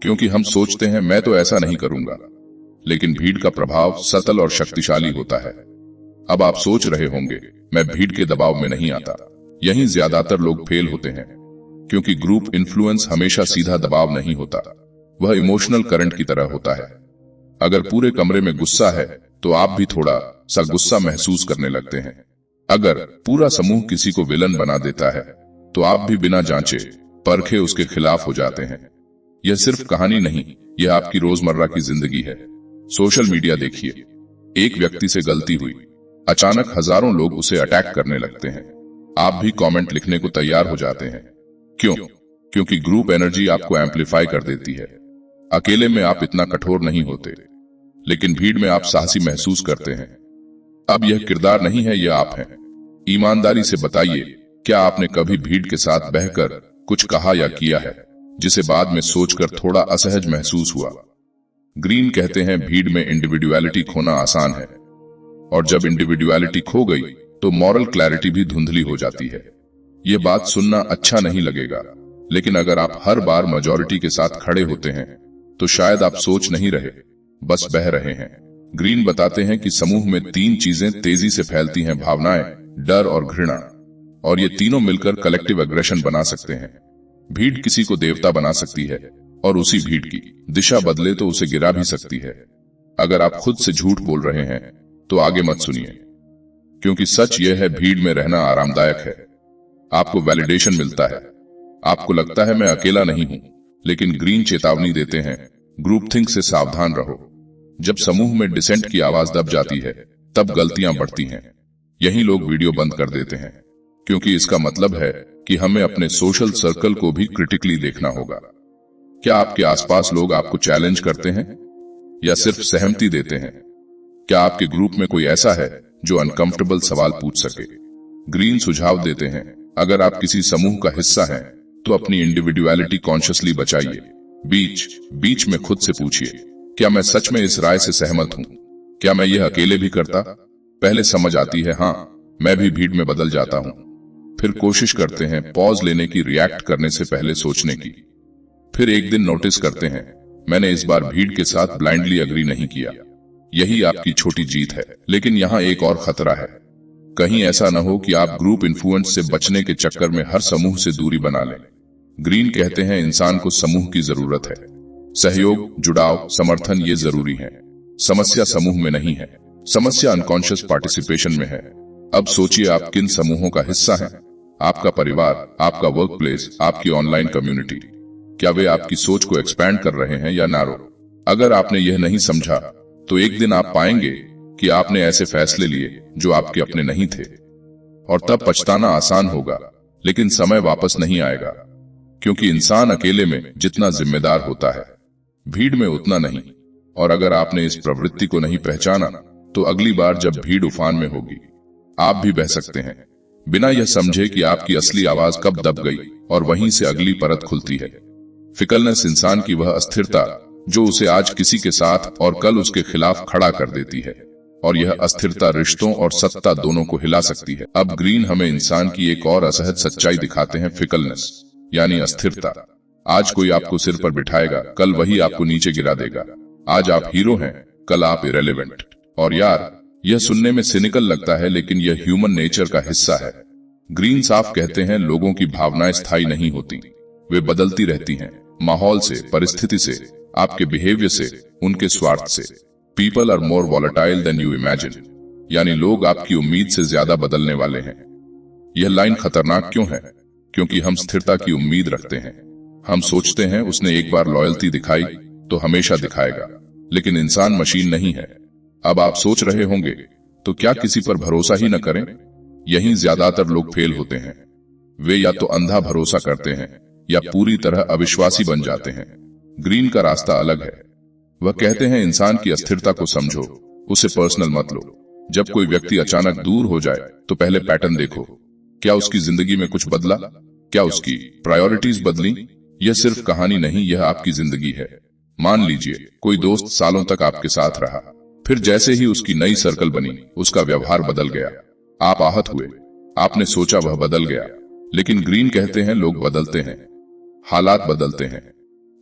क्योंकि हम सोचते हैं मैं तो ऐसा नहीं करूंगा, लेकिन भीड़ का प्रभाव सतल और शक्तिशाली होता है। अब आप सोच रहे होंगे मैं भीड़ के दबाव में नहीं आता। यहीं ज्यादातर लोग फेल होते हैं, क्योंकि ग्रुप इन्फ्लुएंस हमेशा सीधा दबाव नहीं होता, वह इमोशनल करंट की तरह होता है। अगर पूरे कमरे में गुस्सा है तो आप भी थोड़ा सा गुस्सा महसूस करने लगते हैं। अगर पूरा समूह किसी को विलन बना देता है तो आप भी बिना जांचे परखे उसके खिलाफ हो जाते हैं। यह सिर्फ कहानी नहीं, यह आपकी रोजमर्रा की जिंदगी है। सोशल मीडिया देखिए, एक व्यक्ति से गलती हुई, अचानक हजारों लोग उसे अटैक करने लगते हैं। आप भी कमेंट लिखने को तैयार हो जाते हैं। क्यों? क्योंकि ग्रुप एनर्जी आपको एम्पलीफाई कर देती है। अकेले में आप इतना कठोर नहीं होते, लेकिन भीड़ में आप साहसी महसूस करते हैं। अब यह किरदार नहीं है, यह आप हैं। ईमानदारी से बताइए, क्या आपने कभी भीड़ के साथ बहकर कुछ कहा या किया है जिसे बाद में सोचकर थोड़ा असहज महसूस हुआ? ग्रीन कहते हैं भीड़ में इंडिविडुअलिटी खोना आसान है, और जब इंडिविडुअलिटी खो गई तो मॉरल क्लैरिटी भी धुंधली हो जाती है। यह बात सुनना अच्छा नहीं लगेगा, लेकिन अगर आप हर बार मेजॉरिटी के साथ खड़े होते हैं तो शायद आप सोच नहीं रहे, बस बह रहे हैं। ग्रीन बताते हैं कि समूह में 3 चीजें तेजी से फैलती हैं, भावनाएं, डर और घृणा, और ये तीनों मिलकर कलेक्टिव एग्रेशन बना सकते हैं। भीड़ किसी को देवता बना सकती है और उसी भीड़ की दिशा बदले तो उसे गिरा भी सकती है। अगर आप खुद से झूठ बोल रहे हैं तो आगे मत सुनिए, क्योंकि सच यह है भीड़ में रहना आरामदायक है। आपको वैलिडेशन मिलता है, आपको लगता है मैं अकेला नहीं हूं, लेकिन ग्रीन चेतावनी देते हैं ग्रुप थिंक से सावधान रहो। जब समूह में डिसेंट की आवाज दब जाती है तब गलतियां बढ़ती हैं। यही लोग वीडियो बंद कर देते हैं, क्योंकि इसका मतलब है कि हमें अपने सोशल सर्कल को भी क्रिटिकली देखना होगा। क्या आपके आसपास लोग आपको चैलेंज करते हैं या सिर्फ सहमति देते हैं? क्या आपके ग्रुप में कोई ऐसा है जो अनकंफर्टेबल सवाल पूछ सके? ग्रीन सुझाव देते हैं अगर आप किसी समूह का हिस्सा हैं तो अपनी इंडिविडुअलिटी कॉन्शियसली बचाइए। बीच में खुद से पूछिए, क्या मैं सच में इस राय से सहमत हूं? क्या मैं यह अकेले भी करता? पहले समझ आती है हाँ, मैं भी भीड़ में बदल जाता हूं। फिर कोशिश करते हैं पॉज लेने की, रिएक्ट करने से पहले सोचने की। फिर एक दिन नोटिस करते हैं मैंने इस बार भीड़ के साथ ब्लाइंडली अग्री नहीं किया। यही आपकी छोटी जीत है। लेकिन यहाँ एक और खतरा है, कहीं ऐसा न हो कि आप ग्रुप इन्फ्लुएंस से बचने के चक्कर में हर समूह से दूरी बना लें। ग्रीन कहते हैं इंसान को समूह की जरूरत है। सहयोग, जुड़ाव, समर्थन ये जरूरी है। समस्या समूह में नहीं है, समस्या अनकॉन्शियस पार्टिसिपेशन में है। अब सोचिए आप किन समूहों का हिस्सा हैं? आपका परिवार, आपका वर्क प्लेस, आपकी ऑनलाइन कम्युनिटी। क्या वे आपकी सोच को एक्सपैंड कर रहे हैं या नैरो? अगर आपने यह नहीं समझा तो एक दिन आप पाएंगे कि आपने ऐसे फैसले लिए जो आपके अपने नहीं थे, और तब पछताना आसान होगा, लेकिन समय वापस नहीं आएगा। क्योंकि इंसान अकेले में जितना जिम्मेदार होता है, भीड़ में उतना नहीं। और अगर आपने इस प्रवृत्ति को नहीं पहचाना तो अगली बार जब भीड़ उफान में होगी आप भी बह सकते हैं, बिना यह समझे कि आपकी असली आवाज कब दब गई, और वहीं से अगली परत खुलती है। फिकलनेस इंसान की वह अस्थिरता जो उसे आज किसी के साथ और कल उसके खिलाफ खड़ा कर देती है, और यह अस्थिरता रिश्तों और सत्ता दोनों को हिला सकती है। अब ग्रीन हमें इंसान की एक और असहज सच्चाई दिखाते हैं, फिकलनेस यानी अस्थिरता। आज कोई आपको सिर पर बिठाएगा, कल वही आपको नीचे गिरा देगा। आज आप हीरो हैं, कल आप इरेलेवेंट। और यार, यह सुनने में सिनिकल लगता है, लेकिन यह ह्यूमन नेचर का हिस्सा है। ग्रीन साफ कहते हैं लोगों की भावनाएं स्थायी नहीं होती, वे बदलती रहती हैं, माहौल से, परिस्थिति से, आपके बिहेवियर से, उनके स्वार्थ से। People are more volatile than you imagine, यानी लोग आपकी उम्मीद से ज्यादा बदलने वाले हैं। यह लाइन खतरनाक क्यों है? क्योंकि हम स्थिरता की उम्मीद रखते हैं। हम सोचते हैं उसने एक बार लॉयल्टी दिखाई तो हमेशा दिखाएगा, लेकिन इंसान मशीन नहीं है। अब आप सोच रहे होंगे तो क्या किसी पर भरोसा ही न करें? यहीं ज्यादातर लोग फेल होते हैं। वे या तो अंधा भरोसा करते हैं या पूरी तरह अविश्वासी बन जाते हैं। ग्रीन का रास्ता अलग है। वह कहते हैं इंसान की अस्थिरता को समझो, उसे पर्सनल मत लो। जब कोई व्यक्ति अचानक दूर हो जाए तो पहले पैटर्न देखो। क्या उसकी जिंदगी में कुछ बदला? क्या उसकी प्रायोरिटीज बदली? यह सिर्फ कहानी नहीं, यह आपकी जिंदगी है। मान लीजिए कोई दोस्त सालों तक आपके साथ रहा, फिर जैसे ही उसकी नई सर्कल बनी, उसका व्यवहार बदल गया। आप आहत हुए, आपने सोचा वह बदल गया, लेकिन ग्रीन कहते हैं लोग बदलते हैं, हालात बदलते हैं।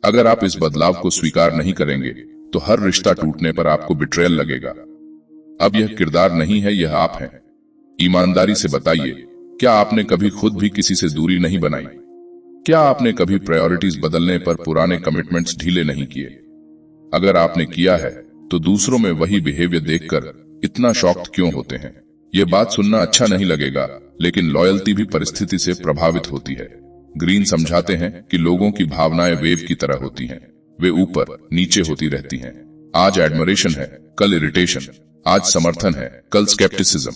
अगर आप इस बदलाव को स्वीकार नहीं करेंगे तो हर रिश्ता टूटने पर आपको बिट्रेयल लगेगा। अब यह किरदार नहीं है, यह आप हैं। ईमानदारी से बताइए, क्या आपने कभी खुद भी किसी से दूरी नहीं बनाई? क्या आपने कभी प्रायोरिटीज बदलने पर पुराने कमिटमेंट्स ढीले नहीं किए? अगर आपने किया है तो दूसरों में वही बिहेवियर देखकर इतना शॉक्ड क्यों होते हैं? यह बात सुनना अच्छा नहीं लगेगा, लेकिन लॉयल्टी भी परिस्थिति से प्रभावित होती है। ग्रीन समझाते हैं कि लोगों की भावनाएं वेव की तरह होती हैं, वे ऊपर नीचे होती रहती हैं। आज एडमिरेशन है, कल इरिटेशन, आज समर्थन है, कल स्केप्टिसिज्म।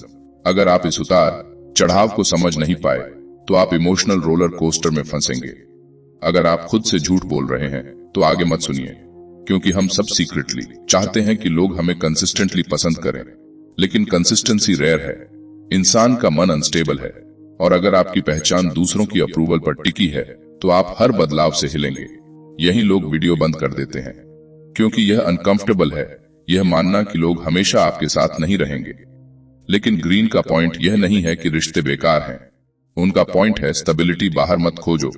अगर आप इस उतार चढ़ाव को समझ नहीं पाए तो आप इमोशनल रोलर कोस्टर में फंसेंगे। अगर आप खुद से झूठ बोल रहे हैं तो आगे मत सुनिए, क्योंकि हम सब सीक्रेटली चाहते हैं कि लोग हमें कंसिस्टेंटली पसंद करें, लेकिन कंसिस्टेंसी रेयर है। इंसान का मन अनस्टेबल है, और अगर आपकी पहचान दूसरों की अप्रूवल पर टिकी है तो आप हर बदलाव से हिलेंगे। यही लोग वीडियो बंद कर देते हैं, क्योंकि यह अनकंफर्टेबल है, यह मानना कि लोग हमेशा आपके साथ नहीं रहेंगे। लेकिन ग्रीन का पॉइंट यह नहीं है कि रिश्ते बेकार हैं, उनका पॉइंट है स्टेबिलिटी बाहर मत खोजो,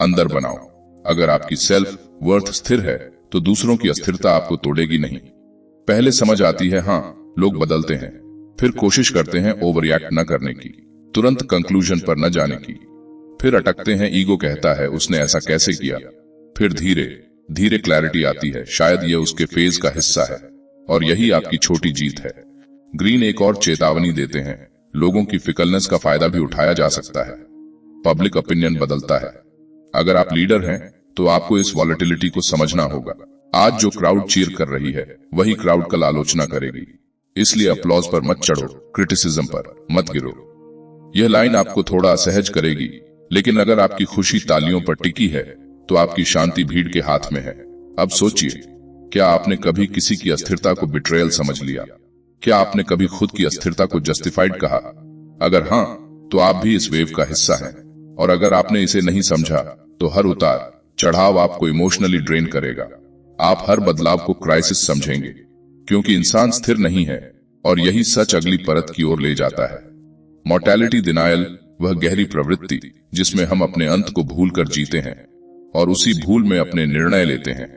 अंदर बनाओ। अगर आपकी सेल्फ वर्थ स्थिर है तो दूसरों की अस्थिरता आपको तोड़ेगी नहीं। पहले समझ आती है हाँ लोग बदलते हैं, फिर कोशिश करते हैं ओवर रिएक्ट न करने की, तुरंत कंक्लूजन पर न जाने की, फिर अटकते हैं, ईगो कहता है उसने ऐसा कैसे किया, फिर धीरे धीरे क्लैरिटी आती है, शायद यह उसके फेज का हिस्सा है, और यही आपकी छोटी जीत है। ग्रीन एक और चेतावनी देते हैं, लोगों की फिकलनेस का फायदा भी उठाया जा सकता है। पब्लिक ओपिनियन बदलता है। अगर आप लीडर हैं तो आपको इस वॉलेटिलिटी को समझना होगा। आज जो क्राउड चीयर कर रही है वही क्राउड कल आलोचना करेगी, इसलिए अपलॉज पर मत चढ़ो, क्रिटिसिज्म पर मत गिरो। यह लाइन आपको थोड़ा असहज करेगी, लेकिन अगर आपकी खुशी तालियों पर टिकी है तो आपकी शांति भीड़ के हाथ में है। अब सोचिए, क्या आपने कभी किसी की अस्थिरता को बिट्रेयल समझ लिया? क्या आपने कभी खुद की अस्थिरता को जस्टिफाइड कहा? अगर हाँ, तो आप भी इस वेव का हिस्सा हैं, और अगर आपने इसे नहीं समझा तो हर उतार चढ़ाव आपको इमोशनली ड्रेन करेगा। आप हर बदलाव को क्राइसिस समझेंगे, क्योंकि इंसान स्थिर नहीं है, और यही सच अगली परत की ओर ले जाता है। मॉर्टैलिटी डिनायल, वह गहरी प्रवृत्ति जिसमें हम अपने अंत को भूलकर जीते हैं और उसी भूल में अपने निर्णय लेते हैं,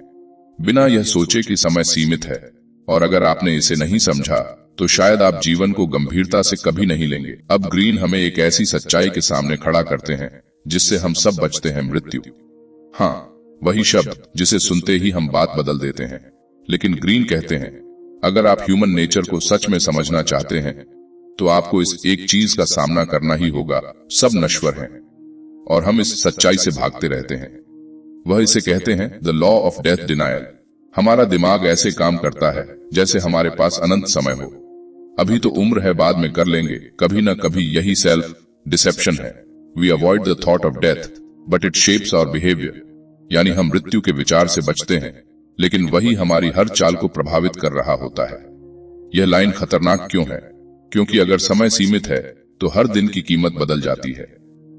बिना यह सोचे कि समय सीमित है। और अगर आपने इसे नहीं समझा तो शायद आप जीवन को गंभीरता से कभी नहीं लेंगे। अब ग्रीन हमें एक ऐसी सच्चाई के सामने खड़ा करते हैं जिससे हम सब बचते हैं, मृत्यु। हाँ, वही शब्द जिसे सुनते ही हम बात बदल देते हैं। लेकिन ग्रीन कहते हैं, अगर आप ह्यूमन नेचर को सच में समझना चाहते हैं तो आपको इस एक चीज का सामना करना ही होगा, सब नश्वर हैं और हम इस सच्चाई से भागते रहते हैं। वह इसे कहते हैं the law of death denial. हमारा दिमाग ऐसे काम करता है जैसे हमारे पास अनंत समय हो। अभी तो उम्र है, बाद में कर लेंगे, कभी न कभी। यही सेल्फ डिसेप्शन है। We avoid the thought of death but it shapes our behaviour. यानी हम मृत्यु के विचार से बचते हैं, लेकिन वही हमारी हर चाल को प्रभावित कर रहा होता है। यह लाइन खतरनाक क्यों है? क्योंकि अगर समय सीमित है तो हर दिन की कीमत बदल जाती है।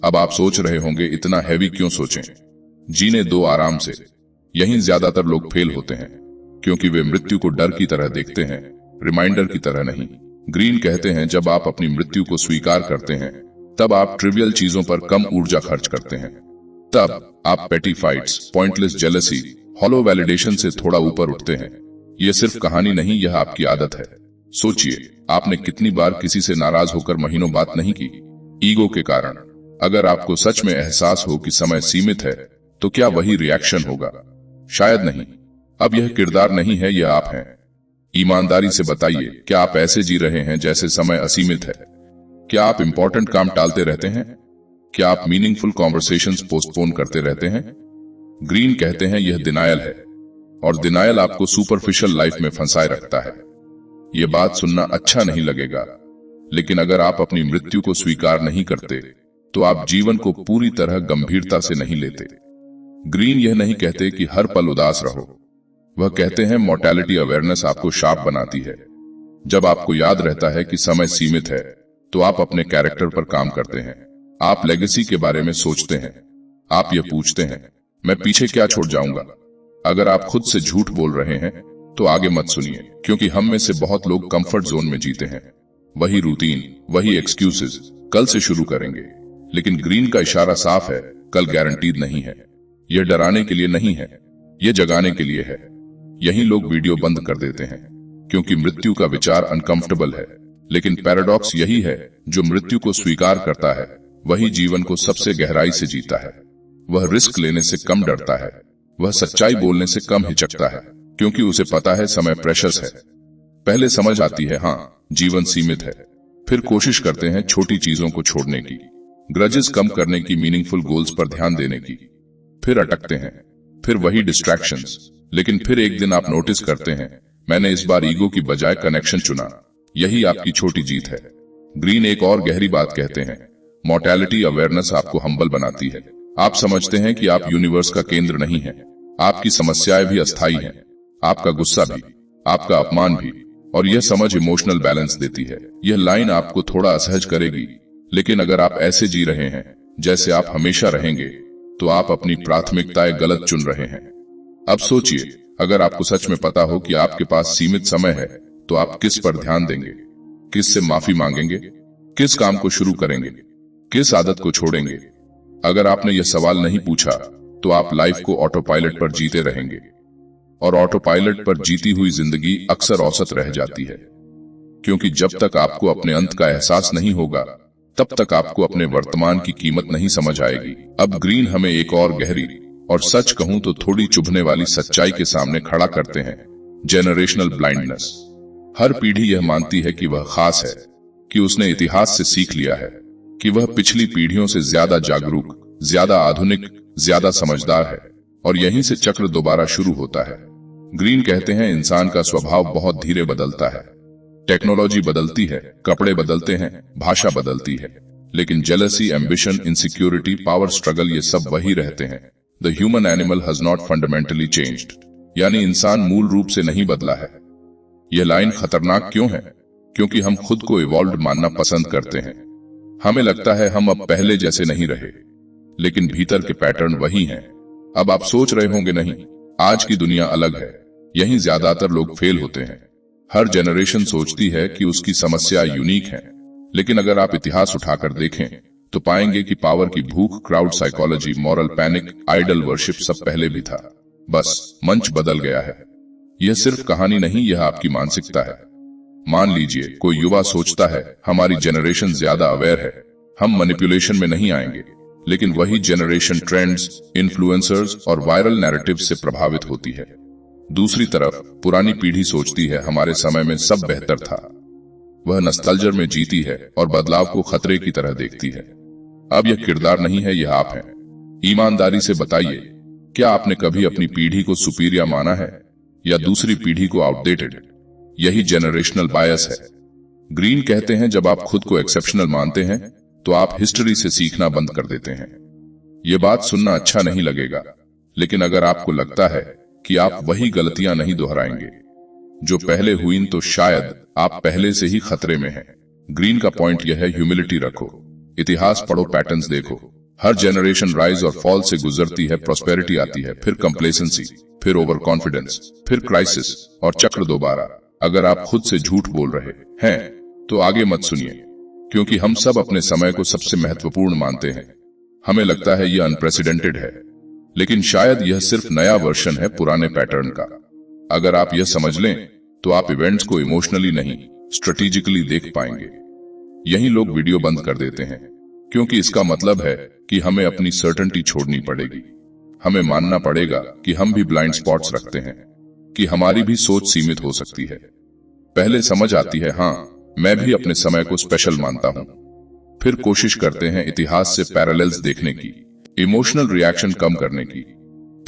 अब आप सोच रहे होंगे, इतना हैवी क्यों सोचें, जीने दो आराम से। यहीं ज्यादातर लोग फेल होते हैं, क्योंकि वे मृत्यु को डर की तरह देखते हैं, रिमाइंडर की तरह नहीं। ग्रीन कहते हैं, जब आप अपनी मृत्यु को स्वीकार करते हैं तब आप ट्रिवियल चीजों पर कम ऊर्जा खर्च करते हैं। तब आप पेटी fights, pointless jealousy, hollow validation से थोड़ा ऊपर उठते हैं। यह सिर्फ कहानी नहीं, यह आपकी आदत है। सोचिए, आपने कितनी बार किसी से नाराज होकर महीनों बात नहीं की, ईगो के कारण। अगर आपको सच में एहसास हो कि समय सीमित है तो क्या वही रिएक्शन होगा? शायद नहीं। अब यह किरदार नहीं है, यह आप हैं। ईमानदारी से बताइए, क्या आप ऐसे जी रहे हैं जैसे समय असीमित है? क्या आप इंपॉर्टेंट काम टालते रहते हैं? क्या आप मीनिंगफुल कॉन्वर्सेशंस पोस्टपोन करते रहते हैं? ग्रीन कहते हैं यह डिनायल है, और डिनायल आपको सुपरफिशियल लाइफ में फंसाए रखता है। यह बात सुनना अच्छा नहीं लगेगा, लेकिन अगर आप अपनी मृत्यु को स्वीकार नहीं करते तो आप जीवन को पूरी तरह गंभीरता से नहीं लेते। ग्रीन यह नहीं कहते कि हर पल उदास रहो। वह कहते हैं मॉर्टैलिटी अवेयरनेस आपको शार्प बनाती है। जब आपको याद रहता है कि समय सीमित है तो आप अपने कैरेक्टर पर काम करते हैं, आप लेगेसी के बारे में सोचते हैं। आप यह पूछते हैं, मैं पीछे क्या छोड़ जाऊंगा? अगर आप खुद से झूठ बोल रहे हैं तो आगे मत सुनिए, क्योंकि हम में से बहुत लोग कंफर्ट जोन में जीते हैं। वही रूटीन, वही एक्सक्यूजेस, कल से शुरू करेंगे। लेकिन ग्रीन का इशारा साफ है, कल गारंटीड नहीं है। यह डराने के लिए नहीं है, यह जगाने के लिए है। यही लोग वीडियो बंद कर देते हैं क्योंकि मृत्यु का विचार अनकंफर्टेबल है। लेकिन पैराडॉक्स यही है, जो मृत्यु को स्वीकार करता है वही जीवन को सबसे गहराई से जीता है। वह रिस्क लेने से कम डरता है, वह सच्चाई बोलने से कम हिचकता है, क्योंकि उसे पता है समय प्रेशस है। पहले समझ आती है हाँ, जीवन सीमित है। फिर कोशिश करते हैं छोटी चीजों को छोड़ने की, ग्रजेस कम करने की, मीनिंगफुल गोल्स पर ध्यान देने की। फिर अटकते हैं, फिर वही डिस्ट्रैक्शंस। लेकिन फिर एक दिन आप नोटिस करते हैं, मैंने इस बार ईगो की बजाय कनेक्शन चुना। यही आपकी छोटी जीत है। ग्रीन एक और गहरी बात कहते हैं, मॉर्टैलिटी अवेयरनेस आपको हम्बल बनाती है। आप समझते हैं कि आप यूनिवर्स का केंद्र नहीं हैं। आपकी समस्याएं भी अस्थायी हैं, आपका गुस्सा भी, आपका अपमान भी, और यह समझ इमोशनल बैलेंस देती है। यह लाइन आपको थोड़ा असहज करेगी, लेकिन अगर आप ऐसे जी रहे हैं जैसे आप हमेशा रहेंगे, तो आप अपनी प्राथमिकताएं गलत चुन रहे हैं। अब सोचिए, अगर आपको सच में पता हो कि आपके पास सीमित समय है, तो आप किस पर ध्यान देंगे? किस से माफी मांगेंगे? किस काम को शुरू करेंगे? किस आदत को छोड़ेंगे? अगर आपने यह सवाल नहीं पूछा, तो आप लाइफ को ऑटो पायलट पर जीते रहेंगे, और ऑटो पायलट पर जीती हुई जिंदगी अक्सर औसत रह जाती है। क्योंकि जब तक आपको अपने अंत का एहसास नहीं होगा, तब तक आपको अपने वर्तमान की कीमत नहीं समझ आएगी। अब ग्रीन हमें एक और गहरी और सच कहूं तो थोड़ी चुभने वाली सच्चाई के सामने खड़ा करते हैं, जेनरेशनल ब्लाइंडनेस। हर पीढ़ी यह मानती है कि वह खास है, कि उसने इतिहास से सीख लिया है, कि वह पिछली पीढ़ियों से ज्यादा जागरूक, ज्यादा आधुनिक, ज्यादा समझदार है, और यहीं से चक्र दोबारा शुरू होता है। ग्रीन कहते हैं इंसान का स्वभाव बहुत धीरे बदलता है। टेक्नोलॉजी बदलती है, कपड़े बदलते हैं, भाषा बदलती है, लेकिन jealousy, ambition, insecurity, power struggle, ये सब वही रहते हैं। The human animal has not fundamentally changed, यानी इंसान मूल रूप से नहीं बदला है। यह लाइन खतरनाक क्यों है? क्योंकि हम खुद को इवॉल्व्ड मानना पसंद करते हैं। हमें लगता है हम अब पहले जैसे नहीं रहे, लेकिन भीतर के पैटर्न वही हैं। अब आप सोच रहे होंगे, नहीं, आज की दुनिया अलग है, यहीं ज्यादातर लोग फेल होते हैं। हर जनरेशन सोचती है कि उसकी समस्या यूनिक है, लेकिन अगर आप इतिहास उठाकर देखें तो पाएंगे कि पावर की भूख, crowd psychology, moral panic, idol worship सब पहले भी था। बस मंच बदल गया है। यह सिर्फ कहानी नहीं, यह आपकी मानसिकता है। मान लीजिए कोई युवा सोचता है हमारी जनरेशन ज्यादा अवेयर है, हम मैनिपुलेशन में नहीं आएंगे, लेकिन वही जनरेशन ट्रेंड्स, इन्फ्लुएंसर्स और वायरल नैरेटिव से प्रभावित होती है। दूसरी तरफ पुरानी पीढ़ी सोचती है हमारे समय में सब बेहतर था। वह नॉस्टैल्जिया में जीती है और बदलाव को खतरे की तरह देखती है। अब यह किरदार नहीं है, यह आप हैं। ईमानदारी से बताइए, क्या आपने कभी अपनी पीढ़ी को सुपीरियर माना है या दूसरी पीढ़ी को आउटडेटेड? यही जनरेशनल बायस है। ग्रीन कहते हैं जब आप खुद को एक्सेप्शनल मानते हैं तो आप हिस्ट्री से सीखना बंद कर देते हैं। यह बात सुनना अच्छा नहीं लगेगा, लेकिन अगर आपको लगता है कि आप वही गलतियां नहीं दोहराएंगे जो पहले हुई, तो शायद आप पहले से ही खतरे में हैं। ग्रीन का पॉइंट यह है, ह्यूमिलिटी रखो, इतिहास पढ़ो, पैटर्न्स देखो। हर जनरेशन राइज और फॉल से गुजरती है। प्रॉस्पेरिटी आती है, फिर कंप्लेसेंसी, फिर ओवर कॉन्फिडेंस, फिर क्राइसिस, और चक्र दोबारा। अगर आप खुद से झूठ बोल रहे हैं तो आगे मत सुनिए, क्योंकि हम सब अपने समय को सबसे महत्वपूर्ण मानते हैं। हमें लगता है यह अनप्रेसिडेंटेड है, लेकिन शायद यह सिर्फ नया वर्जन है पुराने पैटर्न का। अगर आप यह समझ लें तो आप इवेंट्स को इमोशनली नहीं, स्ट्रेटेजिकली देख पाएंगे। यही लोग वीडियो बंद कर देते हैं, क्योंकि इसका मतलब है कि हमें अपनी सर्टेनिटी छोड़नी पड़ेगी। हमें मानना पड़ेगा कि हम भी ब्लाइंड स्पॉट्स रखते हैं, कि हमारी भी सोच सीमित हो सकती है। पहले समझ आती है, हाँ, मैं भी अपने समय को स्पेशल मानता हूं। फिर कोशिश करते हैं इतिहास से पैरेलल्स देखने की, इमोशनल रिएक्शन कम करने की।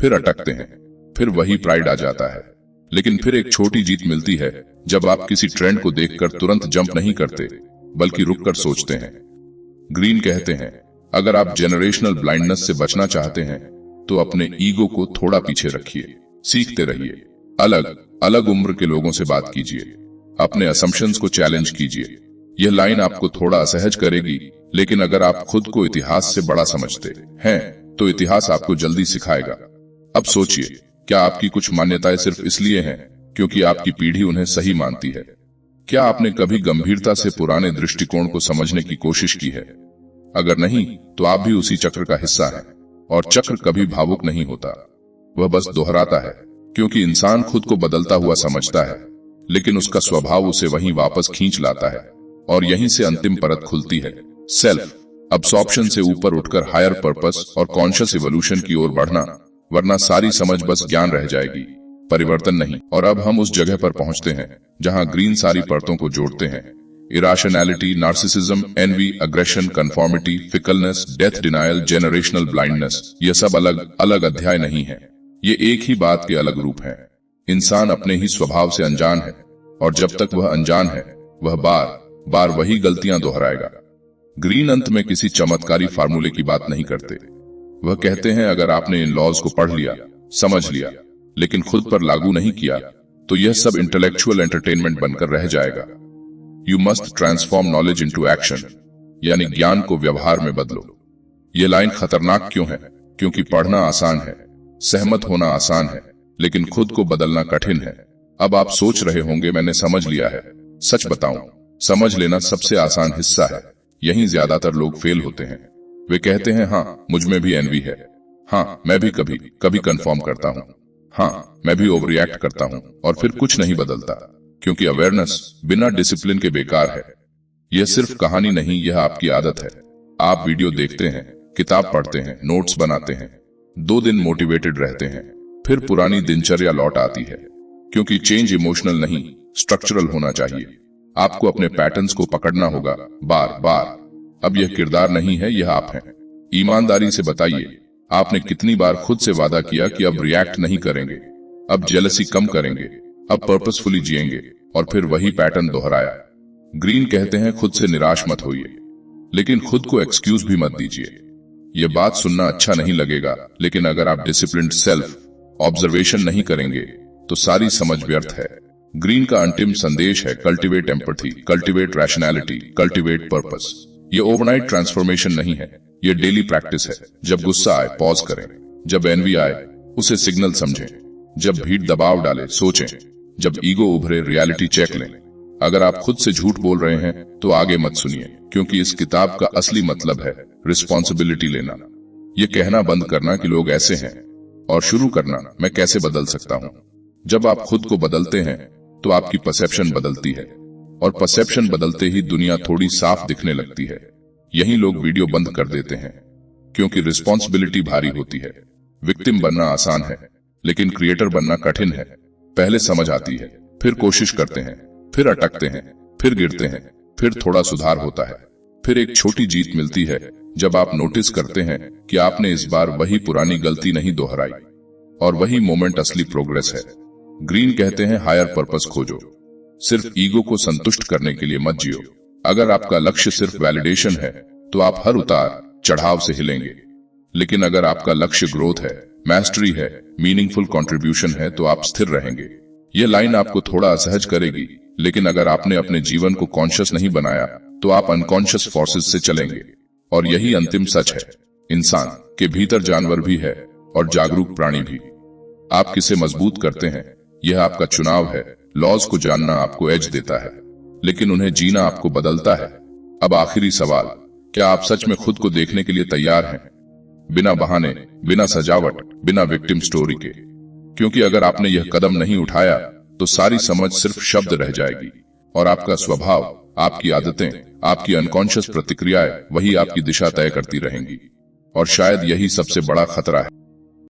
फिर अटकते हैं, फिर वही प्राइड आ जाता है। लेकिन फिर एक छोटी जीत मिलती है जब आप किसी ट्रेंड को देखकर तुरंत जंप नहीं करते, बल्कि रुककर सोचते हैं। ग्रीन कहते हैं, अगर आप जनरेशनल ब्लाइंडनेस से बचना चाहते हैं तो अपने ईगो को थोड़ा पीछे रखिए, सीखते रहिए, अलग अलग उम्र के लोगों से बात कीजिए, अपने असम्पशंस को चैलेंज कीजिए। यह लाइन आपको थोड़ा असहज करेगी, लेकिन अगर आप खुद को इतिहास से बड़ा समझते हैं तो इतिहास आपको जल्दी सिखाएगा। अब सोचिए, क्या आपकी कुछ मान्यताएं सिर्फ इसलिए हैं क्योंकि आपकी पीढ़ी उन्हें सही मानती है? क्या आपने कभी गंभीरता से पुराने दृष्टिकोण को समझने की कोशिश की है? अगर नहीं, तो आप भी उसी चक्र का हिस्सा हैं। और चक्र कभी भावुक नहीं होता, वह बस दोहराता है, क्योंकि इंसान खुद को बदलता हुआ समझता है, लेकिन उसका स्वभाव उसे वहीं वापस खींच लाता है। और यहीं से अंतिम परत खुलती है, सेल्फ अब्सॉर्प्शन से ऊपर उठकर हायर पर्पस और कॉन्शियस इवोल्यूशन की ओर बढ़ना, वरना सारी समझ बस ज्ञान रह जाएगी, परिवर्तन नहीं। और अब हम उस जगह पर पहुंचते हैं जहां ग्रीन सारी परतों को जोड़ते हैं। Irrationality, narcissism, envy, aggression, conformity, fickleness, death denial, generational blindness, ये सब अलग अलग अध्याय नहीं है, ये एक ही बात के अलग रूप हैं। इंसान अपने ही स्वभाव से अनजान है, और जब तक वह अनजान है, वह बार बार वही गलतियां दोहराएगा। ग्रीन अंत में किसी चमत्कारी फार्मूले की बात नहीं करते। वह कहते हैं, अगर आपने इन लॉज को पढ़ लिया, समझ लिया, लेकिन खुद पर लागू नहीं किया, तो यह सब इंटेलेक्चुअल एंटरटेनमेंट बनकर रह जाएगा। You must transform knowledge into action, यानी ज्ञान को व्यवहार में बदलो। यह लाइन खतरनाक क्यों है? क्योंकि पढ़ना आसान है, सहमत होना आसान है, लेकिन खुद को बदलना कठिन है। अब आप सोच रहे होंगे, मैंने समझ लिया है। सच बताऊं, समझ लेना सबसे आसान हिस्सा है। यहीं ज्यादातर लोग फेल होते हैं। वे कहते हैं, हाँ मुझ में भी एनवी है, हाँ मैं भी कभी कभी कंफर्म करता हूँ, हाँ मैं भी ओवर रिएक्ट करता हूँ, और फिर कुछ नहीं बदलता, क्योंकि अवेयरनेस बिना डिसिप्लिन के बेकार है। यह सिर्फ कहानी नहीं, यह आपकी आदत है। आप वीडियो देखते हैं, किताब पढ़ते हैं, नोट्स बनाते हैं, 2 दिन मोटिवेटेड रहते हैं, फिर पुरानी दिनचर्या लौट आती है। क्योंकि चेंज इमोशनल नहीं, स्ट्रक्चरल होना चाहिए। आपको अपने पैटर्न्स को पकड़ना होगा बार बार। अब यह किरदार नहीं है, यह आप हैं। ईमानदारी से बताइए, आपने कितनी बार खुद से वादा किया कि अब रिएक्ट नहीं करेंगे, अब जेलसी कम करेंगे, अब पर्पसफुली जिएंगे, और फिर वही पैटर्न दोहराया। ग्रीन कहते हैं, खुद से निराश मत होइए, लेकिन खुद को एक्सक्यूज भी मत दीजिए। यह बात सुनना अच्छा नहीं लगेगा, लेकिन अगर आप डिसिप्लिन्ड सेल्फ ऑब्जर्वेशन नहीं करेंगे तो सारी समझ व्यर्थ है। ग्रीन का अंतिम संदेश है, cultivate empathy, cultivate rationality, cultivate purpose. ये ओवरनाइट ट्रांसफॉर्मेशन नहीं है, ये डेली प्रैक्टिस है। जब गुस्सा आए, पॉज करें। जब एनवी आए, उसे सिग्नल समझें। जब भीड़ दबाव डाले, सोचें। जब ईगो उभरे, रियलिटी चेक लें। अगर आप खुद से झूठ बोल रहे हैं तो आगे मत सुनिए, क्योंकि इस किताब का असली मतलब है रिस्पॉन्सिबिलिटी लेना। यह कहना बंद करना कि लोग ऐसे हैं, और शुरू करना, मैं कैसे बदल सकता हूं। जब आप खुद को बदलते हैं तो आपकी परसेप्शन बदलती है, और परसेप्शन बदलते ही दुनिया थोड़ी साफ दिखने लगती है। यही लोग वीडियो बंद कर देते हैं, क्योंकि रिस्पॉन्सिबिलिटी भारी होती है। विक्टिम बनना आसान है, लेकिन क्रिएटर बनना कठिन है। पहले समझ आती है, फिर कोशिश करते हैं, फिर अटकते हैं, फिर गिरते हैं, फिर थोड़ा सुधार होता है, फिर एक छोटी जीत मिलती है जब आप नोटिस करते हैं कि आपने इस बार वही पुरानी गलती नहीं दोहराई। और वही मोमेंट असली प्रोग्रेस है। ग्रीन कहते हैं, हायर पर्पस खोजो, सिर्फ ईगो को संतुष्ट करने के लिए मत जियो। अगर आपका लक्ष्य सिर्फ वैलिडेशन है तो आप हर उतार चढ़ाव से हिलेंगे, लेकिन अगर आपका लक्ष्य ग्रोथ है, मैस्टरी है, मीनिंगफुल कंट्रीब्यूशन है, तो आप स्थिर रहेंगे। यह लाइन आपको थोड़ा असहज करेगी, लेकिन अगर आपने अपने जीवन को कॉन्शियस नहीं बनाया तो आप अनकॉन्शियस फोर्सेस से चलेंगे। और यही अंतिम सच है, इंसान के भीतर जानवर भी है और जागरूक प्राणी भी। आप किसे मजबूत करते हैं, यह आपका चुनाव है। लॉज को जानना आपको एज देता है, लेकिन उन्हें जीना आपको बदलता है। अब आखिरी सवाल, क्या आप सच में खुद को देखने के लिए तैयार हैं? बिना बहाने, बिना सजावट, बिना विक्टिम स्टोरी के। क्योंकि अगर आपने यह कदम नहीं उठाया तो सारी समझ सिर्फ शब्द रह जाएगी, और आपका स्वभाव, आपकी आदतें, आपकी अनकॉन्शियस प्रतिक्रियाएं वही आपकी दिशा तय करती रहेंगी। और शायद यही सबसे बड़ा खतरा है।